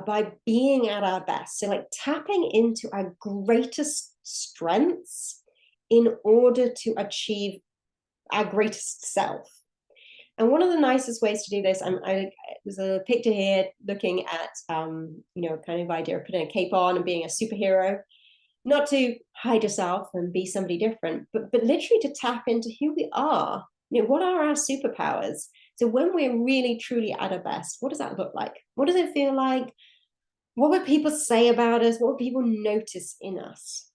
by being at our best. So like tapping into our greatest strengths in order to achieve our greatest self. And one of the nicest ways to do this, there's a picture here looking at, kind of idea of putting a cape on and being a superhero, not to hide yourself and be somebody different, but literally to tap into who we are. What are our superpowers? So when we're really, truly at our best, what does that look like? What does it feel like? What would people say about us? What would people notice in us?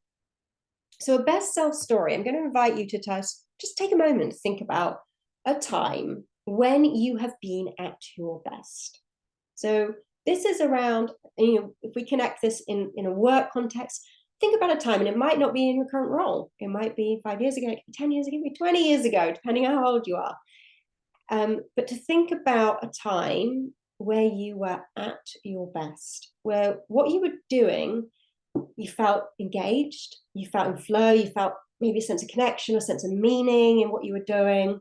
So a best self story, I'm going to invite you to just take a moment to think about a time when you have been at your best. So this is around, if we connect this in a work context, think about a time, and it might not be in your current role. It might be 5 years ago, it could be 10 years ago, it could be 20 years ago, depending on how old you are. But to think about a time where you were at your best, where what you were doing, you felt engaged, you felt in flow, you felt maybe a sense of connection, a sense of meaning in what you were doing.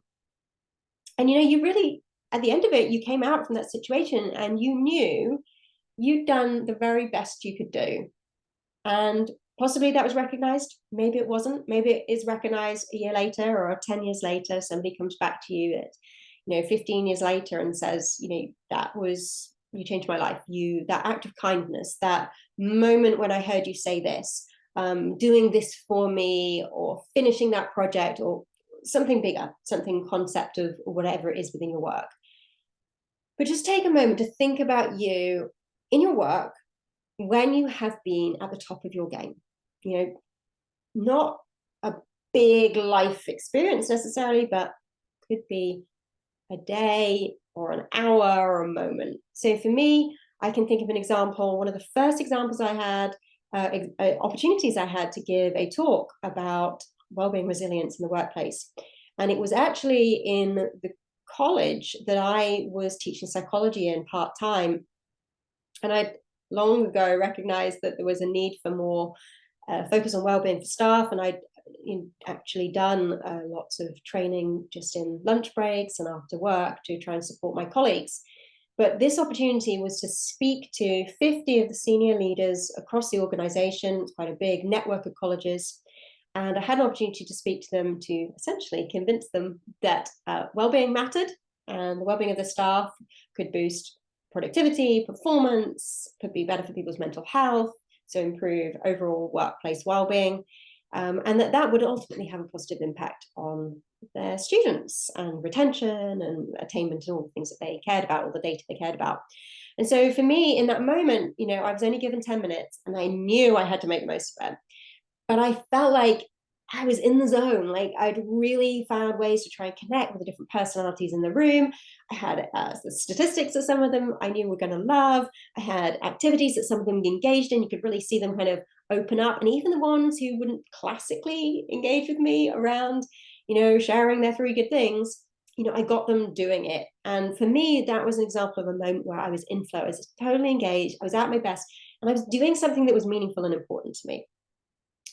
And you really, at the end of it, you came out from that situation and you knew you'd done the very best you could do. And possibly that was recognized, maybe it wasn't, maybe it is recognized a year later or 10 years later. Somebody comes back to you at 15 years later and says, you changed my life. That act of kindness, that moment when I heard you say this, doing this for me, or finishing that project, or something bigger, something concept of whatever it is within your work. But just take a moment to think about you in your work when you have been at the top of your game. Not a big life experience necessarily, but could be a day or an hour or a moment. So for me, I can think of an example. One of the first examples I had, opportunities I had to give a talk about wellbeing resilience in the workplace. And it was actually in the college that I was teaching psychology in part-time. And I'd long ago recognized that there was a need for more focus on wellbeing for staff. And I'd actually done lots of training just in lunch breaks and after work to try and support my colleagues. But this opportunity was to speak to 50 of the senior leaders across the organization. It's quite a big network of colleges. And I had an opportunity to speak to them to essentially convince them that wellbeing mattered, and the wellbeing of the staff could boost productivity, performance, could be better for people's mental health, so improve overall workplace wellbeing, and that would ultimately have a positive impact on their students and retention and attainment and all the things that they cared about, all the data they cared about. And so for me, in that moment, I was only given 10 minutes and I knew I had to make the most of it. But I felt like I was in the zone. Like I'd really found ways to try and connect with the different personalities in the room. I had the statistics that some of them I knew were going to love. I had activities that some of them engaged in. You could really see them kind of open up. And even the ones who wouldn't classically engage with me around, sharing their 3 good things, I got them doing it. And for me, that was an example of a moment where I was in flow. I was totally engaged. I was at my best. And I was doing something that was meaningful and important to me.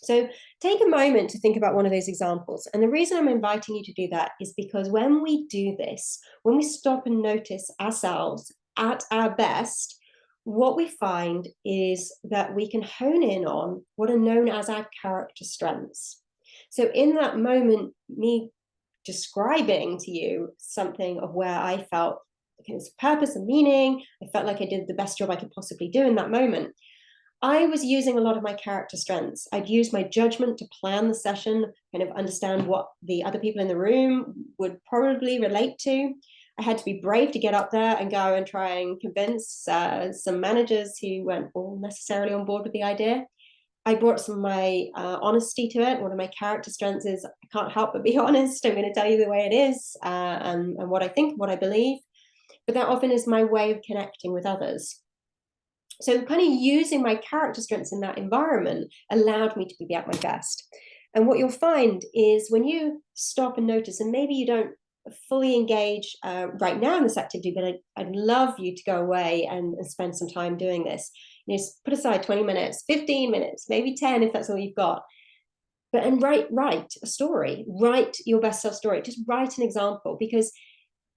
So take a moment to think about one of those examples. And the reason I'm inviting you to do that is because when we do this, when we stop and notice ourselves at our best, what we find is that we can hone in on what are known as our character strengths. So in that moment, me describing to you something of where I felt it's purpose and meaning. I felt like I did the best job I could possibly do in that moment. I was using a lot of my character strengths. I'd use my judgment to plan the session, kind of understand what the other people in the room would probably relate to. I had to be brave to get up there and go and try and convince some managers who weren't all necessarily on board with the idea. I brought some of my honesty to it. One of my character strengths is I can't help but be honest. I'm going to tell you the way it is, and what I think, what I believe. But that often is my way of connecting with others. So kind of using my character strengths in that environment allowed me to be at my best. And what you'll find is when you stop and notice, and maybe you don't fully engage right now in this activity, but I'd love you to go away and spend some time doing this. You know, put aside 20 minutes, 15 minutes, maybe 10 if that's all you've got. And write a story, write your best self story, just write an example, because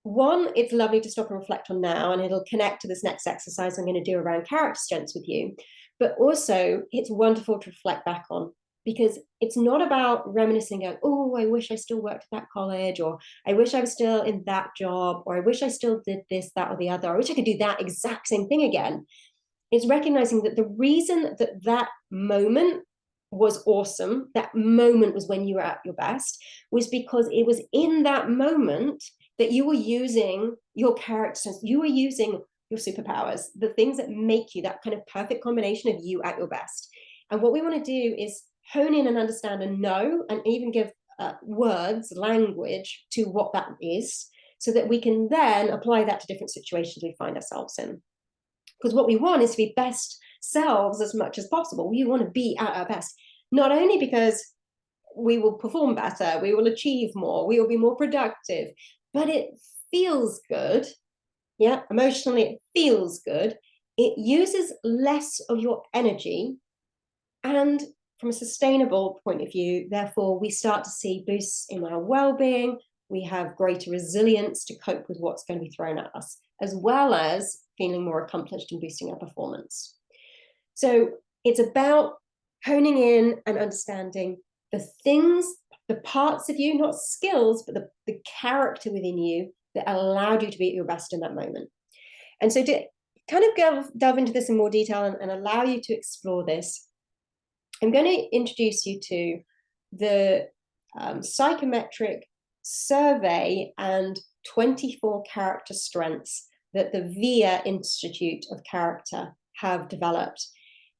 one, it's lovely to stop and reflect on now, and it'll connect to this next exercise I'm going to do around character strengths with you. But also, it's wonderful to reflect back on, because it's not about reminiscing, going, oh, I wish I still worked at that college, or I wish I was still in that job, or I wish I still did this, that, or the other, or I wish I could do that exact same thing again. It's recognizing that the reason that that moment was awesome, that moment was when you were at your best, was because it was in that moment that you were using your characters, you were using your superpowers, the things that make you that kind of perfect combination of you at your best. And what we want to do is hone in and understand and know, and even give words, language to what that is, so that we can then apply that to different situations we find ourselves in. Because what we want is to be best selves as much as possible. We want to be at our best, not only because we will perform better, we will achieve more, we will be more productive, but it feels good. Yeah, emotionally, it feels good. It uses less of your energy. And from a sustainable point of view, therefore, we start to see boosts in our well-being. We have greater resilience to cope with what's going to be thrown at us, as well as feeling more accomplished and boosting our performance. So it's about honing in and understanding the things, the parts of you, not skills, but the character within you that allowed you to be at your best in that moment. And so to kind of delve into this in more detail and allow you to explore this, I'm going to introduce you to the psychometric survey and 24 character strengths that the VIA Institute of Character have developed.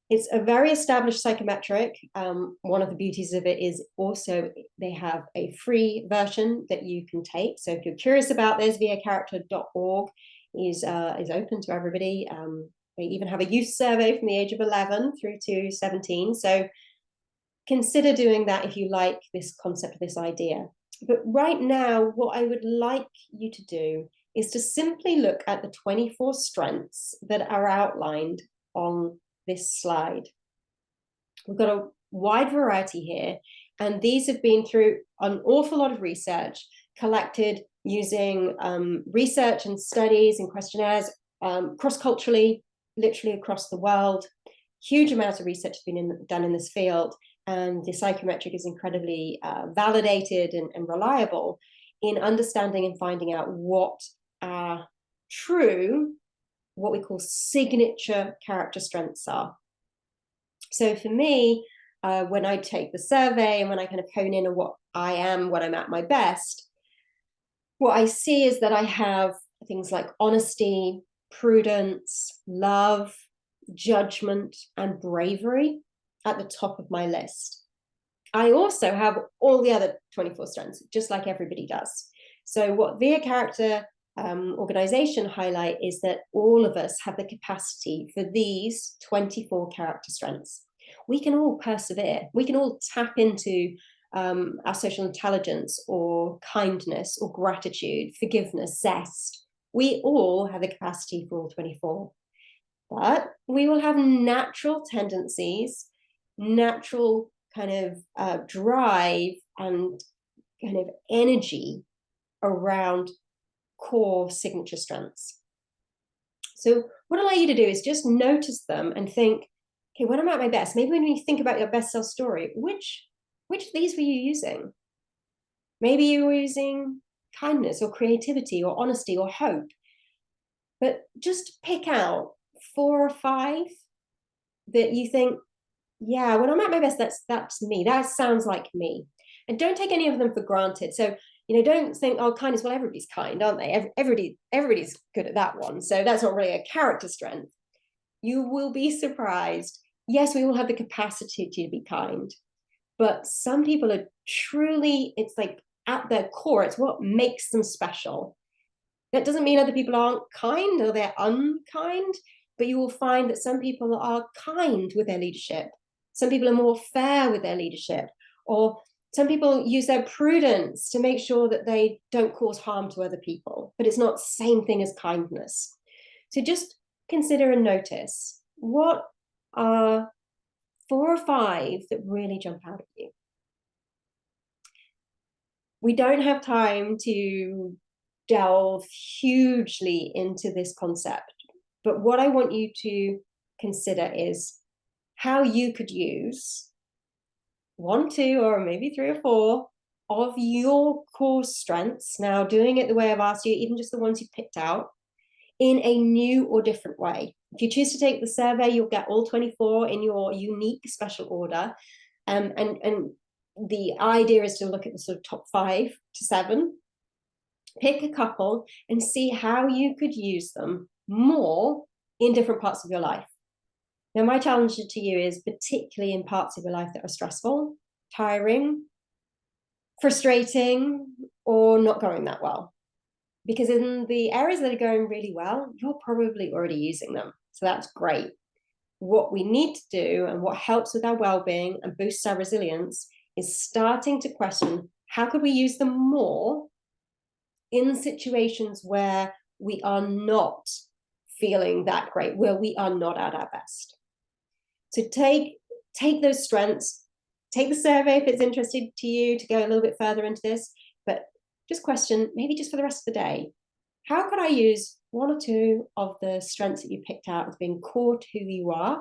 It's a very established psychometric. One of the beauties of it is also they have a free version that you can take. So if you're curious about this, viacharacter.org is open to everybody. They even have a youth survey from the age of 11 through to 17. So consider doing that if you like this concept, this idea. But right now, what I would like you to do is to simply look at the 24 strengths that are outlined on this slide. We've got a wide variety here, and these have been through an awful lot of research collected using research and studies and questionnaires cross-culturally, literally across the world. Huge amounts of research has been done in this field, and the psychometric is incredibly validated and reliable in understanding and finding out what our true, what we call signature character strengths are. So for me, when I take the survey and when I kind of hone in on what I am, when I'm at my best, what I see is that I have things like honesty, prudence, love, judgment, and bravery at the top of my list. I also have all the other 24 strengths, just like everybody does. So what VIA Character organization highlight is that all of us have the capacity for these 24 character strengths. We can all persevere. We can all tap into our social intelligence or kindness or gratitude, forgiveness, zest. We all have the capacity for all 24. But we will have natural tendencies, natural kind of drive and kind of energy around core signature strengths. So what I'd like you to do is just notice them and think, okay, when I'm at my best, maybe when you think about your best self story, which of these were you using? Maybe you're using kindness or creativity or honesty or hope. But just pick out 4 or 5 that you think, yeah, when I'm at my best, that's me. That sounds like me. And don't take any of them for granted. So, don't think, oh, kindness, well, everybody's kind, aren't they? Everybody's good at that one. So that's not really a character strength. You will be surprised. Yes, we all have the capacity to be kind, but some people are truly, it's like at their core, it's what makes them special. That doesn't mean other people aren't kind or they're unkind, but you will find that some people are kind with their leadership. Some people are more fair with their leadership, or some people use their prudence to make sure that they don't cause harm to other people, but it's not the same thing as kindness. So just consider and notice, what are 4 or 5 that really jump out at you? We don't have time to delve hugely into this concept, but what I want you to consider is how you could use 1, 2, or maybe 3 or 4 of your core strengths. Now, doing it the way I've asked you, even just the ones you've picked out, in a new or different way. If you choose to take the survey, you'll get all 24 in your unique special order. And the idea is to look at the sort of top 5 to 7, pick a couple and see how you could use them more in different parts of your life. Now, my challenge to you is particularly in parts of your life that are stressful, tiring, frustrating, or not going that well. Because in the areas that are going really well, you're probably already using them. So that's great. What we need to do, and what helps with our well-being and boosts our resilience, is starting to question, how could we use them more in situations where we are not feeling that great, where we are not at our best? So take those strengths, take the survey if it's interesting to you to go a little bit further into this, but just question, maybe just for the rest of the day, how could I use 1 or 2 of the strengths that you picked out as being core to who you are?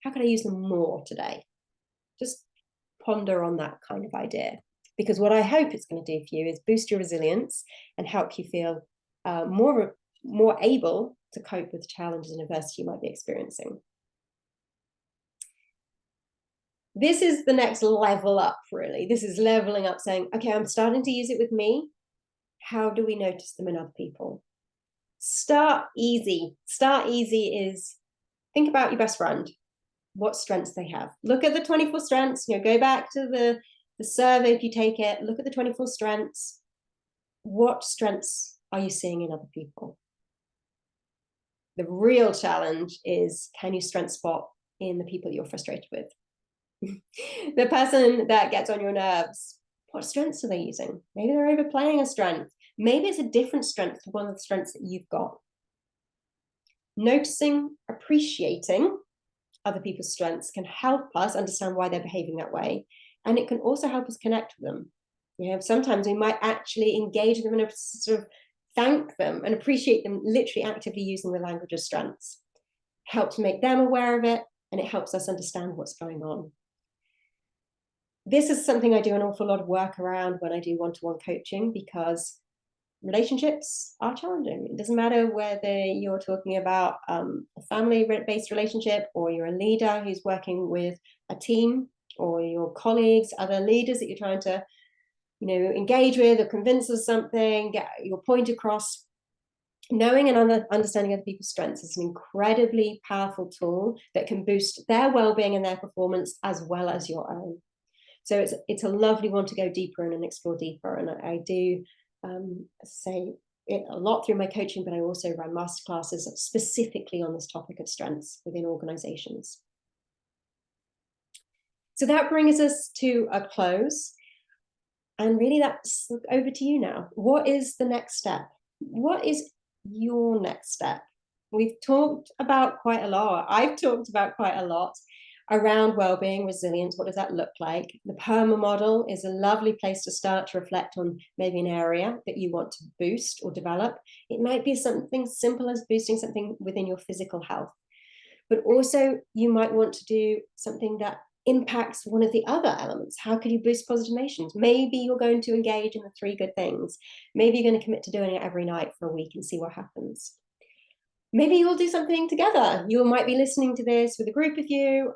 How could I use them more today? Just ponder on that kind of idea, because what I hope it's going to do for you is boost your resilience and help you feel more able to cope with challenges and adversity you might be experiencing. This is the next level up, really. This is leveling up, saying, okay, I'm starting to use it with me. How do we notice them in other people? Start easy. Start easy is, think about your best friend, what strengths they have. Look at the 24 strengths, go back to the survey if you take it, look at the 24 strengths. What strengths are you seeing in other people? The real challenge is, can you strength spot in the people you're frustrated with? The person that gets on your nerves, what strengths are they using? Maybe they're overplaying a strength. Maybe it's a different strength to one of the strengths that you've got. Noticing, appreciating other people's strengths can help us understand why they're behaving that way. And it can also help us connect with them. Sometimes we might actually engage them and sort of thank them and appreciate them, literally actively using the language of strengths. Helps make them aware of it, and it helps us understand what's going on. This is something I do an awful lot of work around when I do one-to-one coaching, because relationships are challenging. It doesn't matter whether you're talking about a family-based relationship, or you're a leader who's working with a team, or your colleagues, other leaders that you're trying to engage with or convince of something, get your point across. Knowing and understanding other people's strengths is an incredibly powerful tool that can boost their well-being and their performance as well as your own. So it's a lovely one to go deeper in and explore deeper. And I do say it a lot through my coaching, but I also run masterclasses specifically on this topic of strengths within organizations. So that brings us to a close. And really, that's over to you now. What is the next step? What is your next step? We've talked about quite a lot. I've talked about quite a lot around wellbeing, resilience. What does that look like? The PERMA model is a lovely place to start to reflect on maybe an area that you want to boost or develop. It might be something simple as boosting something within your physical health, but also you might want to do something that impacts one of the other elements. How could you boost positive emotions? Maybe you're going to engage in the 3 good things. Maybe you're going to commit to doing it every night for a week and see what happens. Maybe you'll do something together. You might be listening to this with a group of you,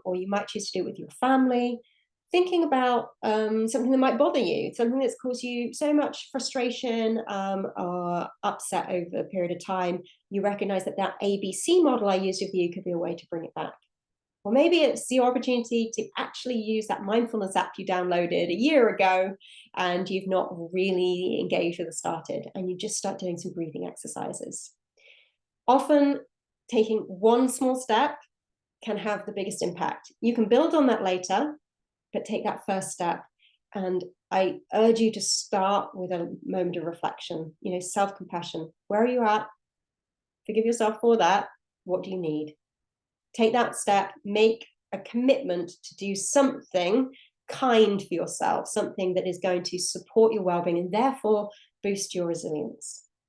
or you might choose to do it with your family, thinking about something that might bother you, something that's caused you so much frustration or upset over a period of time. You recognize that that ABC model I used with you could be a way to bring it back. Or maybe it's your opportunity to actually use that mindfulness app you downloaded a year ago and you've not really engaged with it started, and you just start doing some breathing exercises. Often taking one small step can have the biggest impact. You can build on that later, but take that first step. And I urge you to start with a moment of reflection, self-compassion. Where are you at? Forgive yourself for that. What do you need? Take that step, make a commitment to do something kind for yourself, something that is going to support your well-being and therefore boost your resilience.